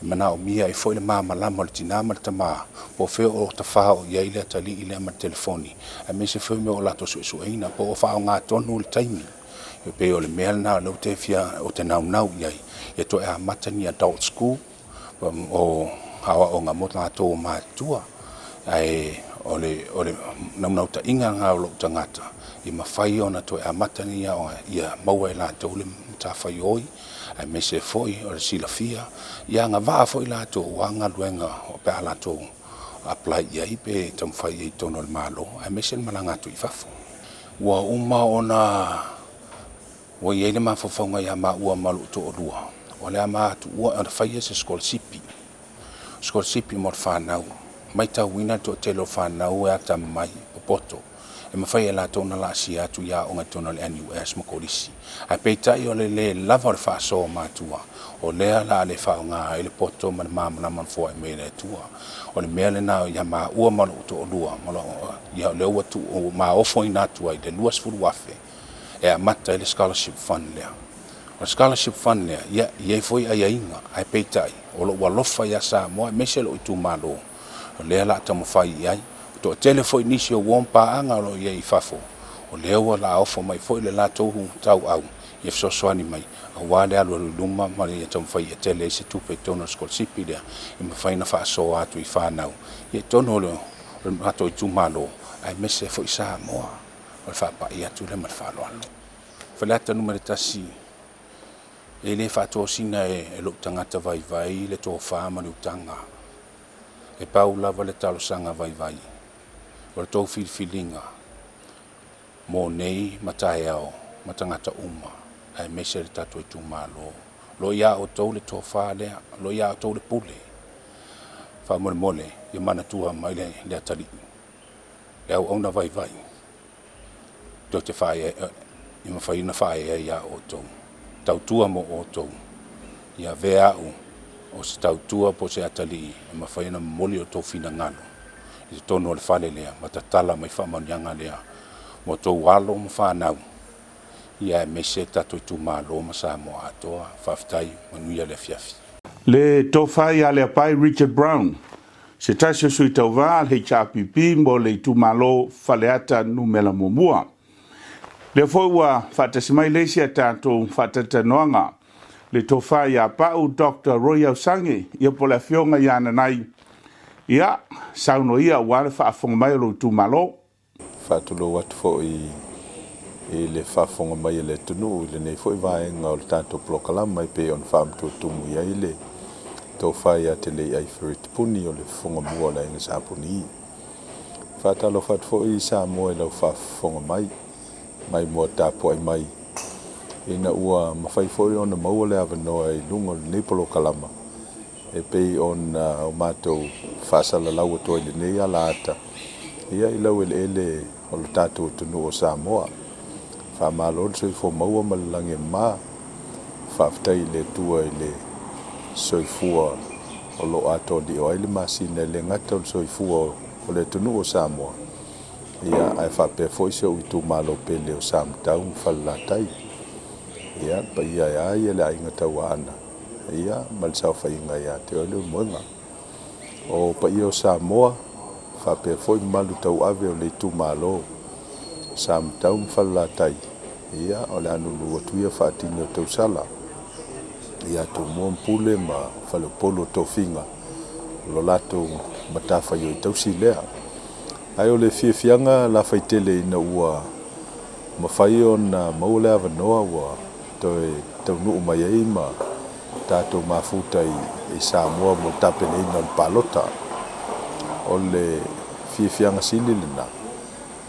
E mana o mia e fo i le maa malama le tinama le tama, po feo o ta whao ia i le atali i le ama telefoni. Ai mese fo i me o lato su eina, po o whao ngā tonu le taimi. E pe o le mea na lau te fia o te nau iai. E to e a matani adult school, o hawa o ngā mota ngā tō mātua. Ai o le nau ta inga ngā o lo tangata i mawhai ona to e amatani ia maua e lātou le ta whai oi ai me se foi o le silafia ia ngā waa foi lātou wa ngā luenga o pe a lātou apply ia i pe tam whai i tono le malo ai me se malanga tu i whafo ua uma ona ua i eile mawhawhaunga ia ma ua malu to o lua o le ama atu ua ana whai e se skolsipi mo le whanau mai tau wina to telo whanau e ata mai o poto. E mawhai e la tona la si atu ia o ngai tona le NUS makolisi. Ai peitai o le lava o le whaaso o mātua. O lea la le whao ngā e le poto ma le mamana man fua e mele tua. O le mea le nao ia maa ua malo to o lua. Ia le ua tu o maa ofo i nātua i le luas furu wafe. E a mata i le scholarship fund lea. O scholarship fund lea, ia i foi ai inga, ai peitai. O lo walofa ia sa moa mese lo i tu malo. O lea la tamu whai iai, to telefo i nisi o wompa anga lo iai fafo. O lea ua la ofo mai fo i le la tohu tau au, i efsosoani mai, a wale alu luma ma le tamu whai e tele se tupe tono skolsipi lea, i ma whai na whaaso atu i whanau. I tono le ato i tumalo, ai mese fo i sa moa, o le whapa i atu le ma le whalo alo. Whalata numere tasi, e le whato sina e lo tangata vai le tō whaamani utanga. E pau lava le talo sanga vai. O le tau whiliwhilinga. Mō nei matai au, matangata uma. Ai mese le tato i tūmalo. Lo ia o tau le tō whaalea, lo ia o tau le pule. Wha mole, i mana tua mai le atari. Le au auna vai. Tō te whae, i mawhaina whae e ia o tau. Tau tua mo o tau. Ia vea au. O se tau tua po se atali e mawhaina moli o tō whina ngalo. I te tono o le whale lea, ma ta tala mai whamanianga lea. Mo tō walo ma whanau. Ia e mese tato i tū mālo ma Samoa atoa, whaftai, manuia le fiafi. Le tō whai a le pai Richard Brown. Se tasio sui tau vā le chapipi mo le tumalo faleata numela mumua. Le foi ua whatasimai leisia tātou whatatanoanga. Le tofa ia pau Dr. Roy Ausangi ia pola fionga iana nai. Ia, sauno ia wale whaafonga mai lo tumalo. Whatulo watu fo i le whaafonga mai le tunu, le nei foi vaenga o le tātou plokalama mai pe on whaamtua tumu ia i le tofa ia te le ai whiritipuni o le fonga mua la inga sāpuni. Whatalo whatu fo i sā moe lau whaafonga mai mua tāpo ai mai. Ina ua mawhai foi ona maua le avanoa i lunga le nei plokalama. E pei on o mātou whaasala lau atua i le nei ala ata. Ia i lau ele o le tātou tunu o Samoa. Whaamalo soi fo maua malalangi mā. Whaafitai le tua i le soifua o lo ato di o aile masina le ngata o soifua o le tunu o Samoa. Ia ai whapea foi se o itu malo pele o Samtau whalatai. Ia pa ia le ainga tau ana. Ia malsau whainga ia te ole moenga. O pa ia o Samoa whapea foi malu tau ave o le itu malo Samtau whalatai. Ia o le anulu atuia whaatini o tau sala. Ia tau muampule ma whalopolo tau finga. Lo lato matafa yo i tau si lea. Ai o le fiafianga la whaitele ina ua mawhai o na maule avanoa ua tau nuu mai ei ma tātou mafuta i Samoa mo tapene ina o palota. O le fiafianga sili lena.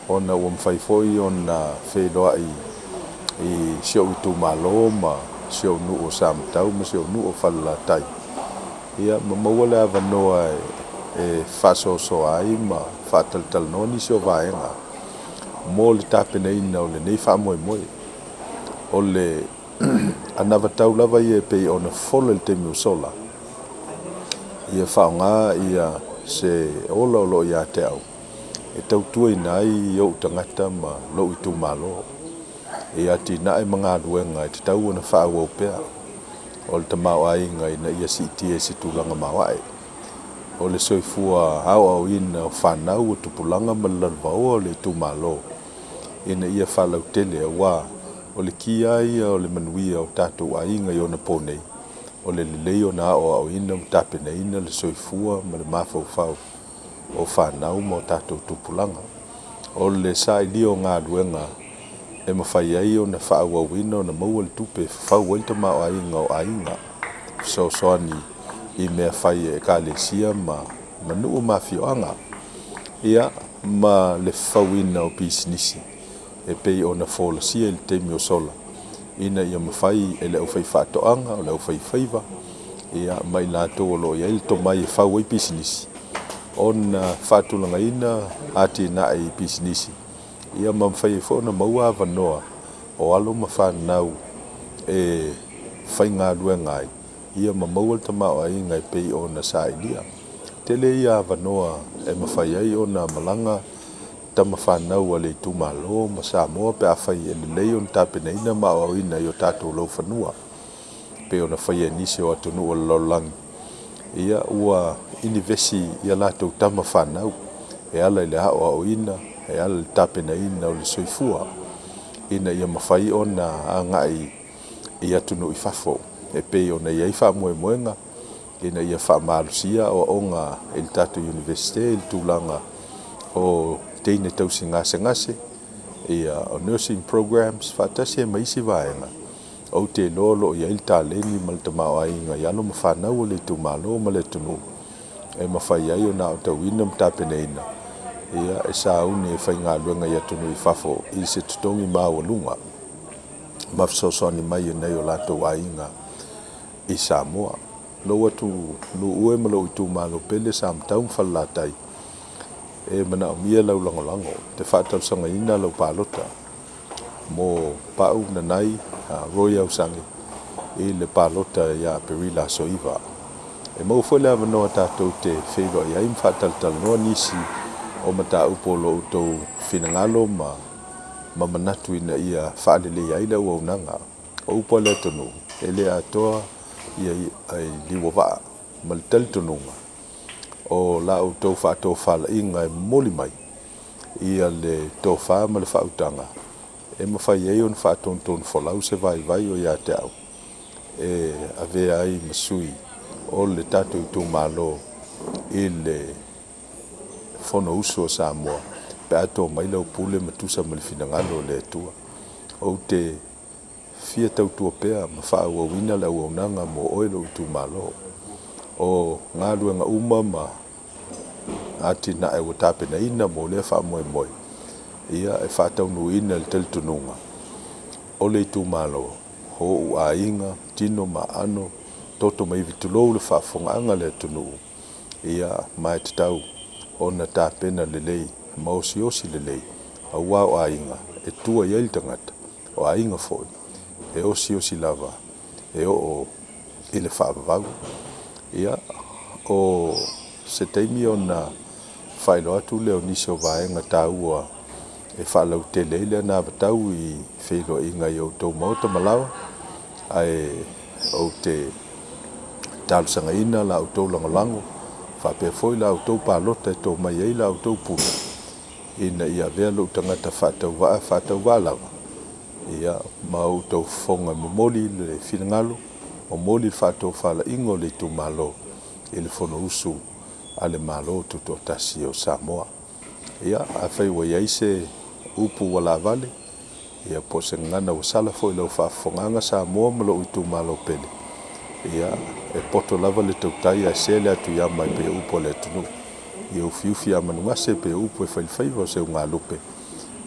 O na ua mwhaifoi o na wheloa i sio i tu malo ma sio nuu o Samtau ma sio nuu o whalatai. Ia maua le avanoa e whasoso ai ma whataltal noni sio vaenga. Mo le tapene ina o le nei whamoe moe. O le anavatau lava ia pei o na fola le te miusola. Ia whaonga ia se ola o lo ia te au. E tau tua ina ai o tangata ma lo i tu malo. E ati na e mga aluenga e te tau ana whaau au pea. O le tamau ainga ina ia si itie si tūlanga mawai. O le soifua au ina o whanau o tupulanga malalvao o le tu malo. Ina ia whalau tele a wā. O le kia ia o le manuia o tātou ainga i ona pōnei. O le lelei o na au ina o tapena ina le soifua ma le mawhau o whanau mo tātou tupulanga. O le sa ili o ngā luenga e mawhai ai o na whaau au ina o na maua le tupe whau elta mao ainga o ainga. So soani i mea whai e ka le sia ma nuu mawhioanga. Ia ma le whau ina o pisinisi. E pei o na whola sia il te mio sola. Ina ia mawhai e le au whai whatoanga o le au whai whaiva. Ia mai lato o lo ia il to mai e whau i pisinisi. O na whatulanga ina ati na i pisinisi. Ia mamwhai e whona maua avanoa o alo mawhanau e whai ngā rua ngai. Ia mamaual tamau ai ngai pei o na sa ilia. Tele ia avanoa e mawhai ai o na malanga tama whanau ale tu malo ma Samoa pe a whai e lelei o tapena ina mao au ina i o tātou lau whanua. Pe o na whai e nisi o atunu o lolangi. Ia ua inivesi ia lātou tama whanau. E ala i le hao au ina, e ala le tapena ina o le soifua. Ina ia mawhai o na angai i atunu i whafo. E pei o na iai whamoe moenga. Ina ia whamarusia o onga il tātou universite, il tūlanga o teine tausi ngase. Ia o nursing programs, whatasi e maisi vaenga. O te lolo ia il tāleni ma le tamau ainga. Ia no mawhanau o le tūmalo ma le tunu. E mawhai ai o na o tau ina mtapene ina. Ia e sa une e whai ngā luenga ia tunu i whafo i se tutongi māua lunga. Mawhasosoni mai e nei o lātou ainga i Samoa. Lo atu lu ue ma lo i tūmalo pele Samtau mwhalatai. E mana o mia lau langolango. Te whātau sanga ina lau pālota. Mo pau na nai Roy Ausangi. I le pālota ia perila soiva. E mau whele avanoa tātou te whelo i aim whātaltal noa nisi o mata upolo utou whinangalo ma manatu ina ia whaalele i aila ua unanga. O upole tonu. E le atoa ia ai liwa waa. Ma le tali tonunga. o la o tau whaatofala inga e moli mai ia le tōwha ma le whautanga e mawhai ei on whaatontonu wholau se vai o ia te au e avea ai masui o le tatu i tū malo i le whono usu o Samoa pe ato mai lau pule matusa ma le finangalo le atua o te fia tautua pea ma whaauawina le auaunanga mo oilo i tū malo o ngā luenga uma ma ati na e watape na ina mo le wha moe moe ia e whatau nuina le teletununga o le tu malo ho u a inga tino ma ano toto mai vitulou le whafonga le tunu ia mai te tau o na tāpena le lei maosi osi le lei a wao a inga e tua iel tangata o a inga foi e osi lava e o ile whaavavau ia o se teimi o na whailo atu leo nisi o vaenga tāua e whalau te leile na vatau i whilo inga i o tau mauta malawa ai o te tālusanga ina la o tau langolango whape foi la o tau pālota e tau mai ei la o tau puna ina ia vea lo tangata whatau wā lava ia ma o tau whonga momoli le whingalo o moli whatau whala ingo le tu malo i le whono usu ale malo tuto tasi o Samoa ia a whai wa iaise upu wala vale ia po se ngana o sala foi lau whafonganga Samoa malo i tu malo pele ia e poto lava le tautai a sele atu ia mai pe upo le tunu i o fiufi a manunga se pe upo e whailwhaiva se unga lupe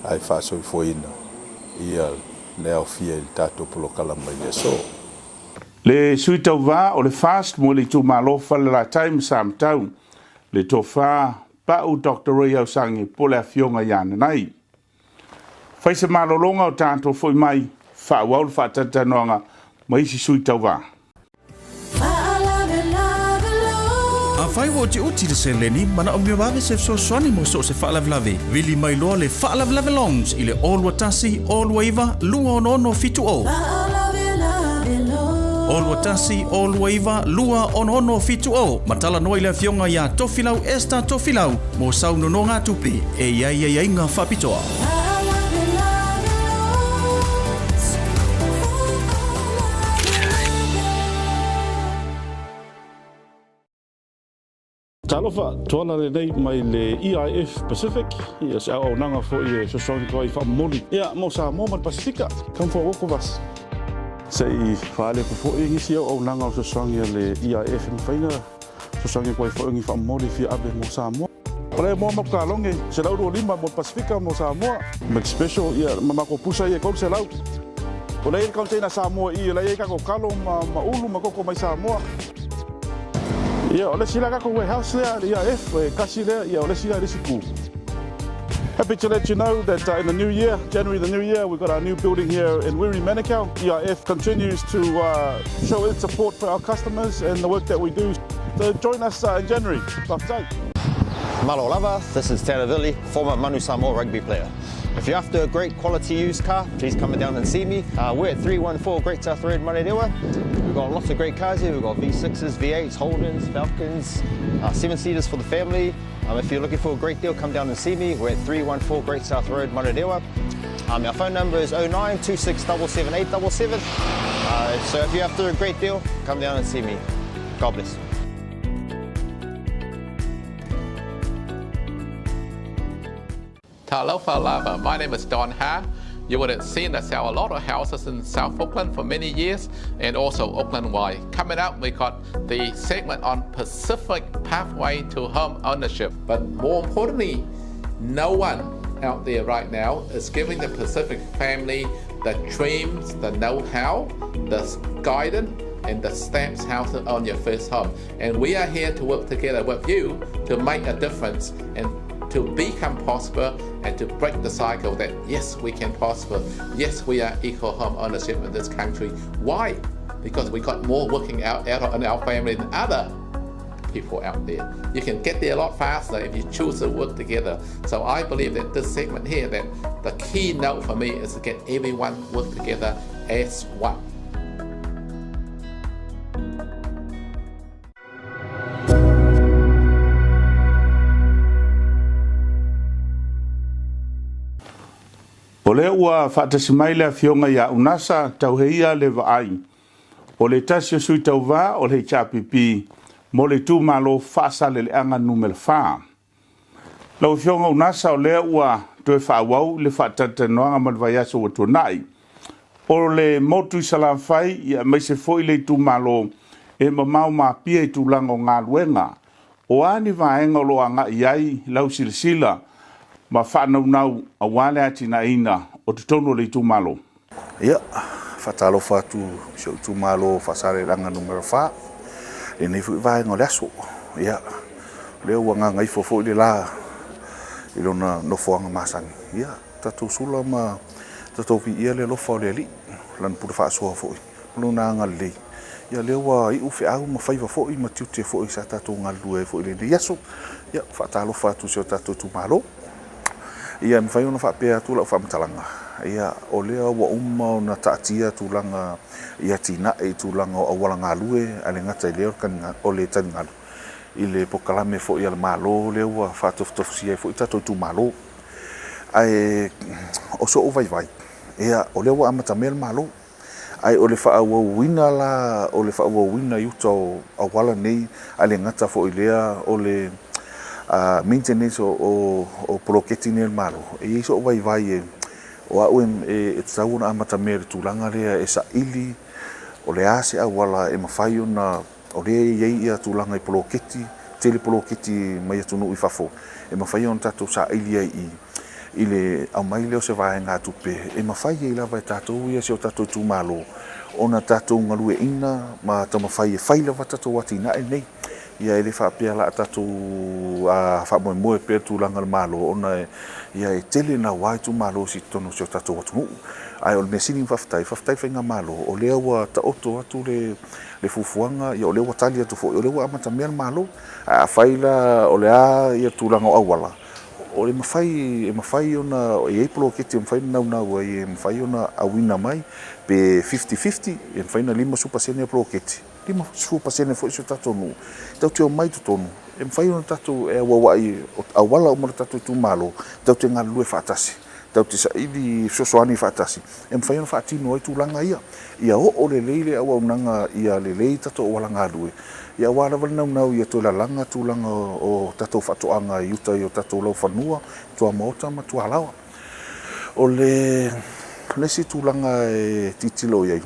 ai whaso i foina ia leo fia il tato polokala mai le so le sui tau wā o le fast mo le tu malo whale la time sam tau le to wha pa u Dr. Roy Ausangi po le afionga iana nai. Whai se malolonga o tātou foi mai wha waul wha tatanoanga mai si sui tau wā. A whai wo te uti se leni mana o miwawe se so swani mo so se whaalavlave. Vili mai loa le whaalavlave longs i le all watasi, all waiva, lua o no fitu o. All watasi, all waiva, lua on ono fitu o. Matala noa le fionga ya tofilau esta tofilau. Mo sau no ngā tupi. E ia ngā whapitoa. Talofa, tuala le nei mai le EIF Pacific. Ia se au nanga fo i so songi koi wha moli. Ia mo sa Moman Pasifika. Come for woko vas. Se i whaale po fo i ngisi au nanga o so songi le EIF mwhainga. So songi koi fo ingi wha moli fi abe mo Samoa. Ole mo maka longe, se lau ro lima mo Pasifika mo Samoa. Mek special ia mamako pusa ia kau se lau. Ole i kaunteina Samoa i le i kako kalo ma ulu ma koko mai Samoa. Yeah, ole sila kako warehouse there, EIF, kasi there, yeah, ole sila risiku. Happy to let you know that in the new year, January the new year, we've got our new building here in Wiri, Manukau. EIF continues to show its support for our customers and the work that we do. So join us in January. Malo lava, this is Taravili, former Manu Samoa rugby player. If you're after a great quality used car, please come down and see me. We're at 314 Great South Road, Marerewa. We've got lots of great cars here. We've got V6s, V8s, Holdens, Falcons, 7-seaters for the family. If you're looking for a great deal, come down and see me. We're at 314 Great South Road, Marerewa. Our phone number is 0926777877. So if you're after a great deal, come down and see me. God bless. Talofa Lava. My name is Don Ha. You would have seen us sell a lot of houses in South Auckland for many years and also Auckland-wide. Coming up, we got the segment on Pacific Pathway to Home Ownership. But more importantly, no one out there right now is giving the Pacific family the dreams, the know-how, the guidance, and the stamps how to own your first home. And we are here to work together with you to make a difference and to become prosper and to break the cycle that yes, we can prosper. Yes, we are equal home ownership in this country. Why? Because we got more working out in our family than other people out there. You can get there a lot faster if you choose to work together. So I believe that this segment here, that the key note for me is to get everyone work together as one. O le ua whaatasimai le fionga ia unasa tauheia le vaai. O le tasi o sui tau wā o le chapipi mo le tū malo whaasale le anga numel wha. Lau fionga unasa o le ua toe whaawau le whaatata noanga malvai aso wa tuanai. O le motu sala whai ia mai se foi le tū malo e mamau ma pia i tūlanga o ngā luenga. O ani vaenga lo anga iai lau silasila ma whanau a wale ati na ina o te tono le tū malo. Ia, whatalo whatu so tū malo whasare ranga numero 4. E nei fui vaenga o le aso. Ia, leo wanga ngai fofo le la i lona nofoanga masani. Ia, tatou sula ma tatou vi ia le lofa o le ali. Lan pura whaasua fo i. Luna anga le. Ia leo wa i uwhi au ma whaiva fo i ma tiute fo i sa tatou ngalue fo i le le aso. Ia, whatalo whatu so tatou tū malo. Ia mi whai ona whapea tūla o whamtalanga. Ia o lea wa o na taatia tūlanga ia tina e tūlanga o awala ngalue ale ngata i leo o le tani ngalu. I le pokalame fo i ala malo leo wa whatoftofusia fo i tatou tū malo. Ai o so o vai. Ia o lea wa amatamea malo. Ai o le whaawawina la o le whaawawina yuta o awala nei ale ngata fo i lea o le maintenance o poloketi nel malo. E iso vai e o au e tau na amata mere tūlanga lea e sa ili o le ase au wala e mawhai ona o le iei ia tūlanga i poloketi, tele poloketi mai atunu i whafo. E mawhai ona tatou sa ili i le au mai leo se vae ngā tupe. E mawhai e lava e tatou ia se o tatou tū malo. Ona tatou ngalue ina ma ta mawhai e whai lava tatou wati na e nei. Ia ele whapea la tatou whamoe pēr tūlanga le malo. Ona ia e tele na wai tū malo si tono si o tatou atu. Ai o le mesini whaftai whainga malo. O lea wa ta oto atu le fufuanga. Ia o lea wa tali atu fo. O lea wa amata mea malo. A whaila o lea ia tūlanga o awala. O le mawhai ona e eipolo keti o mawhai nau e mawhai ona awina mai. Pe 50-50 e mawhai na 5% e polo keti. 5% foi so tatou nu. Tau te o mai tu tonu. E mwhai ona tatou e wawai a wala o mara tatou tu malo. Tau te ngā lue whaatasi. Tau te sa ili sosoani whaatasi. E mwhai ona whaatino ai tūlanga ia. Ia o le leile au au nanga ia le lei tatou o wala ngā lue. Ia wala wala nau ia to la langa tūlanga o tatou whatoanga i uta i o tatou lau whanua. Tua maota ma tua lawa. O le si tūlanga e titilo iai.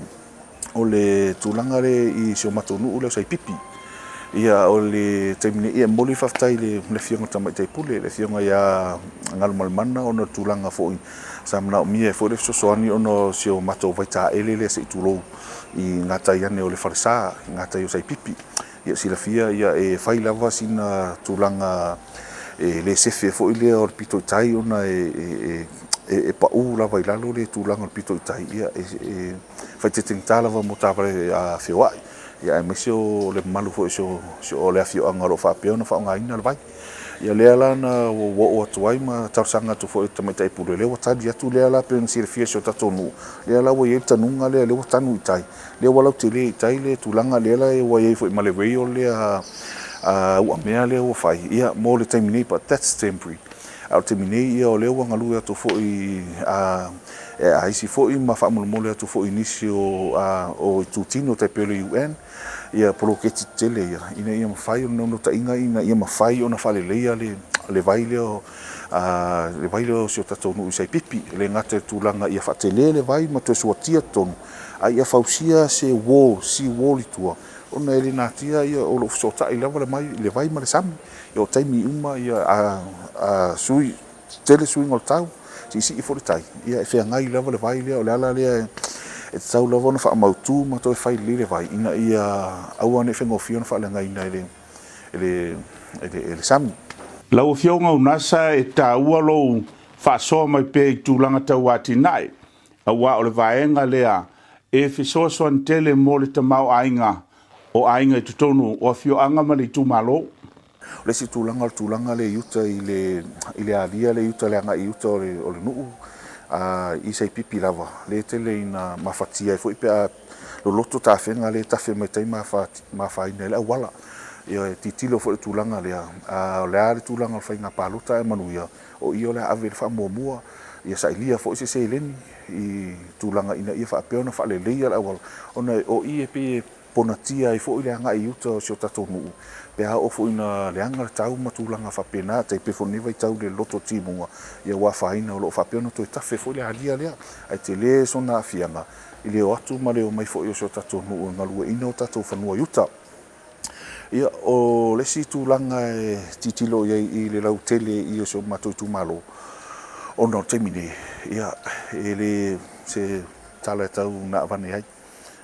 O le tūlanga le i seo matonu leo sai pipi. Ia o le taimine ia moli whaftai le fionga tamai taipule, le fionga ia ngalu malimana o na tūlanga fōi. Sa mana o mia e fōi le sosoani o no seo mato vaita ele le sei tūlou i ngata iane o le wharesa, ngata i o sai pipi. Ia sila fia ia e whai lava sina tūlanga le sefe fōi le o le pito i tai o na e pau lava i lalo le tūlanga o le pito i tai. Ia fai te tingtalawa mo tāpare a whiwai. Ia e mese o le malu fo so o le afio angaro whapea na whaonga ina le vai. Ia lea la na o atuai ma tausanga tu fo i tamaitai pule. Lea watadi atu lea la pe nsire fia so tatonu. Lea la wa iei tanunga lea watanu i tai. Lea walau te lea i tai le tūlanga lea la e wa iei fo i malewei o lea ua mea lea o whai. Ia mo le taiminei but that's temporary. Au te minei ia o lea wangalua atu fo i aisi fo i ma whaamulumole atu fo i nisi o tūtino tai peo le UN. Ia poloketi tele ia. Ina ia mawhai o nono ta inga ina ia mawhai o na whale leia le vai leo sio tatonu i sai pipi. Le ngate tūlanga ia whatele le vai ma tue suatia tonu. A ia whausia se si wall i tua. Ona ele nātia ia o lo fsota i lewa le vai ma le sami. Ia o taimi uma ia sui, tele sui ngol tau. Si i foritai. Ia e whea ngai lewa le vai lea o le ala lea e tau lawa na wha mautu ma toi whai le vai. Ina ia aua ne whengofio na wha le ngai na ele sami. Lau fionga unasa e ta ua lou wha soa mai pe i tūlanga tau wati nai. Aua o le vaenga lea e whisoa soan tele mo le tamau ainga o ainga i tutonu o fio anga mali tu malo. Le si tūlanga le yuta i le alia le yuta le anga i yuta o le nuu. I sei pipi lava. Le tele ina mawhatia e fo i pia lo loto tawhenga le tawhe mai tai mawhaina le awala. Ia titilo fo le tūlanga lea. Le a le tūlanga le whainga pāluta e manuia. O i o le ave le wha mua ia sailia fo se leni i tulaga ina ia faapeona faalelei ala awala ona o ia pe ponatia i fo ile anga i uta o tatou nuu pe a o fo ina leanga tau matulaga faapena tai pe fo ni vai tau le loto timunga ia wa faina o lo faapeona to tafe fo le alia lea ai te le sona afianga i le o atu ma le o mai fo i o tatou nuu ngalua ina o tatou fanua uta ia o le si tulaga e titilo ia i le lau tele i o so matou tumalo ona temine ia ele se tala tau na vane ai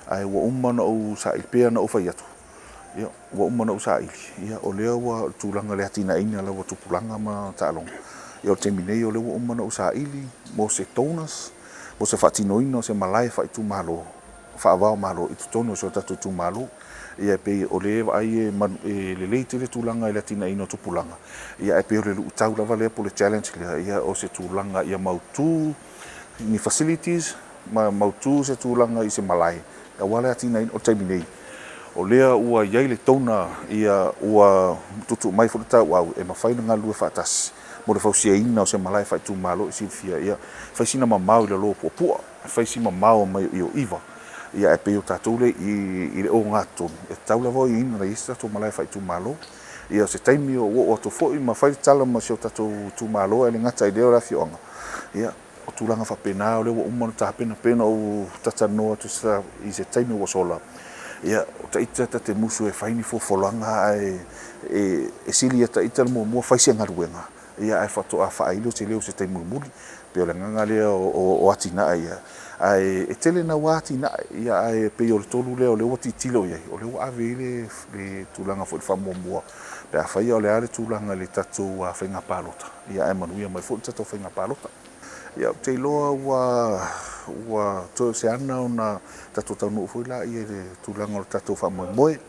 ai wa umana o sa ilpea na o fai atu ia wa umana o sa ili ia o lea wa tulaga le atina ina la wa tupulanga ma talong ia o temine o le wa umana o sa ili mo se tonas mo se fatinoina se malai fai tu malo fa va malo i tono so tatu tu malo ia pe o le ai le leite le tulaga i le atina ina tupulanga ia e pe o le tau lava le po le challenge ia o se tulaga ia mautu ni facilities mautu se tulaga i se malai a wale atina ina o taimine o lea ua iai le tona ia ua tutu mai fo tau au e mawhaina ngā lua whaatasi mo le fausia ina o se malai fai tu malo i silfia ia faisina mamau i le lo puapua faisina mamau mai i o iwa ia e peo tātou le i le o ngā tonu e tau la voi ina i sa tātou malai fai tu malo ia se taimi o to fo i ma fai tala ma se o tātou tu malo e le ngata i leo rafi onga ia o tulaga faapena o le ua uma tapena pena o tatanoa tusa i se taimi ua sola ia o taʻita tate musu e faini fofolaga e sili taʻita le muamua faisi agaluega ia e faatoʻa faaili o te leu se taimuli pe o le agaga lea o atinaʻa ia ae e tele na ua atinaʻa ia ae pei o le tolu lea o le ua titilo iai o le ua avei le tulaga foʻi le faamuamua pe a faia o le a le tulaga le tatou faiga palota ia e manuia mai foʻi tatou faiga palota ia te loa ua to se ana ona tatou taunuu foi la ia le tulaga o le tatou faamoemoe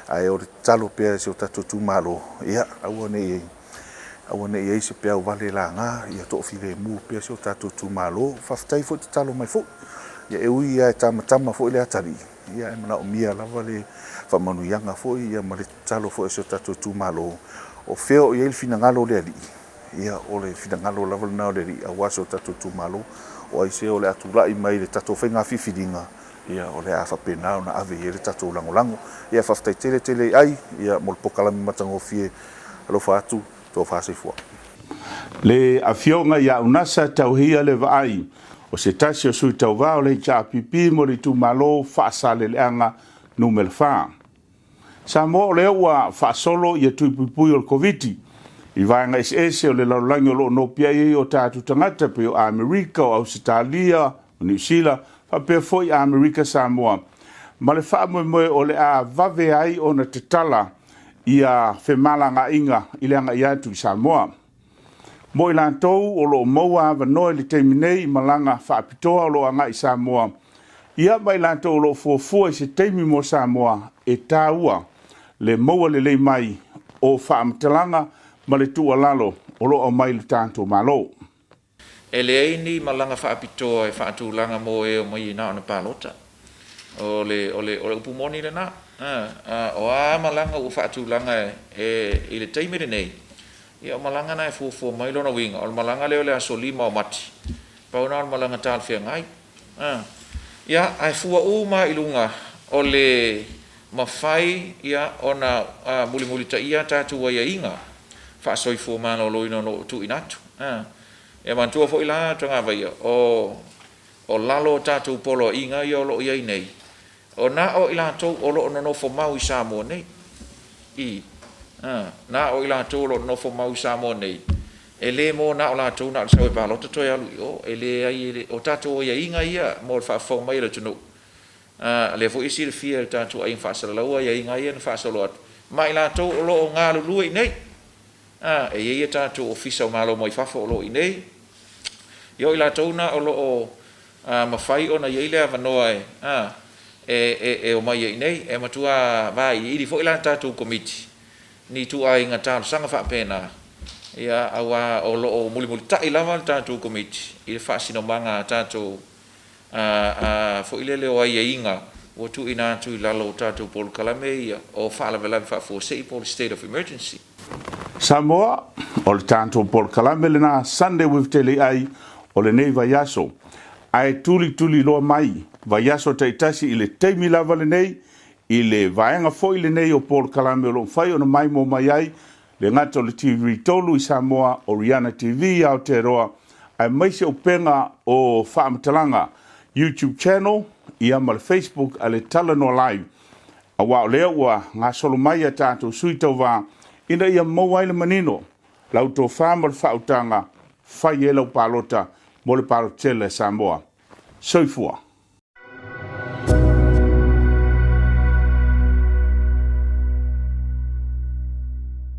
ae o le talo pea se o tatou tumalo ia aua neʻi ai se pea o vale laga ia toʻafilemu pea se o tatou tumalo faafetai foi te talo mai foʻi ia e ui ia e tamatama foʻi le atalii ia e manaʻomia lava le faamanuiaga foʻi ia ma le talo foʻi se o tatou tumalo o fea o iai le finagalo o le alii ia o le finagalo lava lenā o le alii auā se o tatou tumalo o ai se o le atulaʻi mai le tatou faiga fifiliga ia o le a faapena ona ave ia le tatou lagolago ia faafetai teletele ai ia mo le pokalami matagofie alofa atu to faseifua le afioga ia unasa tauhia le vaai o se tasi o sui tauvā o le itaapipi mo le tumalo faasaleleaga numele fa sa mo o lea ua faasolo ia tuipupui o le koviti i vaega ese o le lalolagi o loo nopia ai o tatou tagata pe o amerika o ausitalia o niusila faapea foʻi amerika samoa ma le faamoemoe o le a vave ai ona tatala ia femalagaʻiga i le agaʻi atu i samoa mo i latou o loo maua avanoa i le taimi nei i malaga faapitoa o loo agaʻi samoa ia ma i latou o loo fuafua i se taimi mo samoa e tāua le maua lelei mai o faamatalaga ma le tuʻalalo o loo au mai le tatou malo e leai ni malaga faapitoa e faatulaga mo e o mai ina ona palota o le upumoni lenā o a malaga ua faatulaga i le taimi lenei ia o malaga na e fuafua mai lona uiga o le malaga lea o le aso lima o mati pauna o le malaga talafeagai ia ae fuaʻu ma i luga o le mafai ia ona mulimuli taʻia tatou aiaiga faasoifua malōlōina o loo tuuina atu ia mantua foʻi la tagavaia o lalo o tatou poloaʻiga ia o loo iai nei ona o i latou o loo nonofo mau i Samoa nei na o i latou o loo nonofo mau i Samoa nei e lē mo na o latou na o le sau e palota toe alu i o e lē ai o tatou aiaiga ia mo le faafau mai le tunuu le foʻi silifia le tatou aiga faasalalaua aiaiga ia na faasolo atu ma i latou o loo galulua i nei e ia tatou ofisa o malo mai fafo o loo i nei ia o i latou na o loo mafai ona iai le avanoa e o mai ai nei e matua vailiili foʻi la tatou komiti ni tuaiga talosaga faapena ia auā o loo mulimuli taʻi lava le tatou komiti i le faasinomaga tatou foʻi lele o aiaiga ua tuuina atu i lalo o tatou polokalame ia o faalavelave faafuaseʻi po le state of emergency Samoa o le tatou polokalame lenā Sunday with tele ai o le nei vai aso. Ai tuli loa mai, vai aso taitasi i le teimi lava le nei, i le vaenga foi le nei o Paul Kalame o lo fai o na mai mo mai ai, le ngata o le TV tolu i Samoa, Oriana TV au te roa, ai maise o penga o whaamatalanga YouTube channel, i ama le Facebook a le Talanoa Live. A wao lea ua ngā solo mai a tātou sui tau wā, ina ia mawai le manino, lau tō whāma le whautanga, whai e lau pālota, mo le pālotele Samoa. Soifua.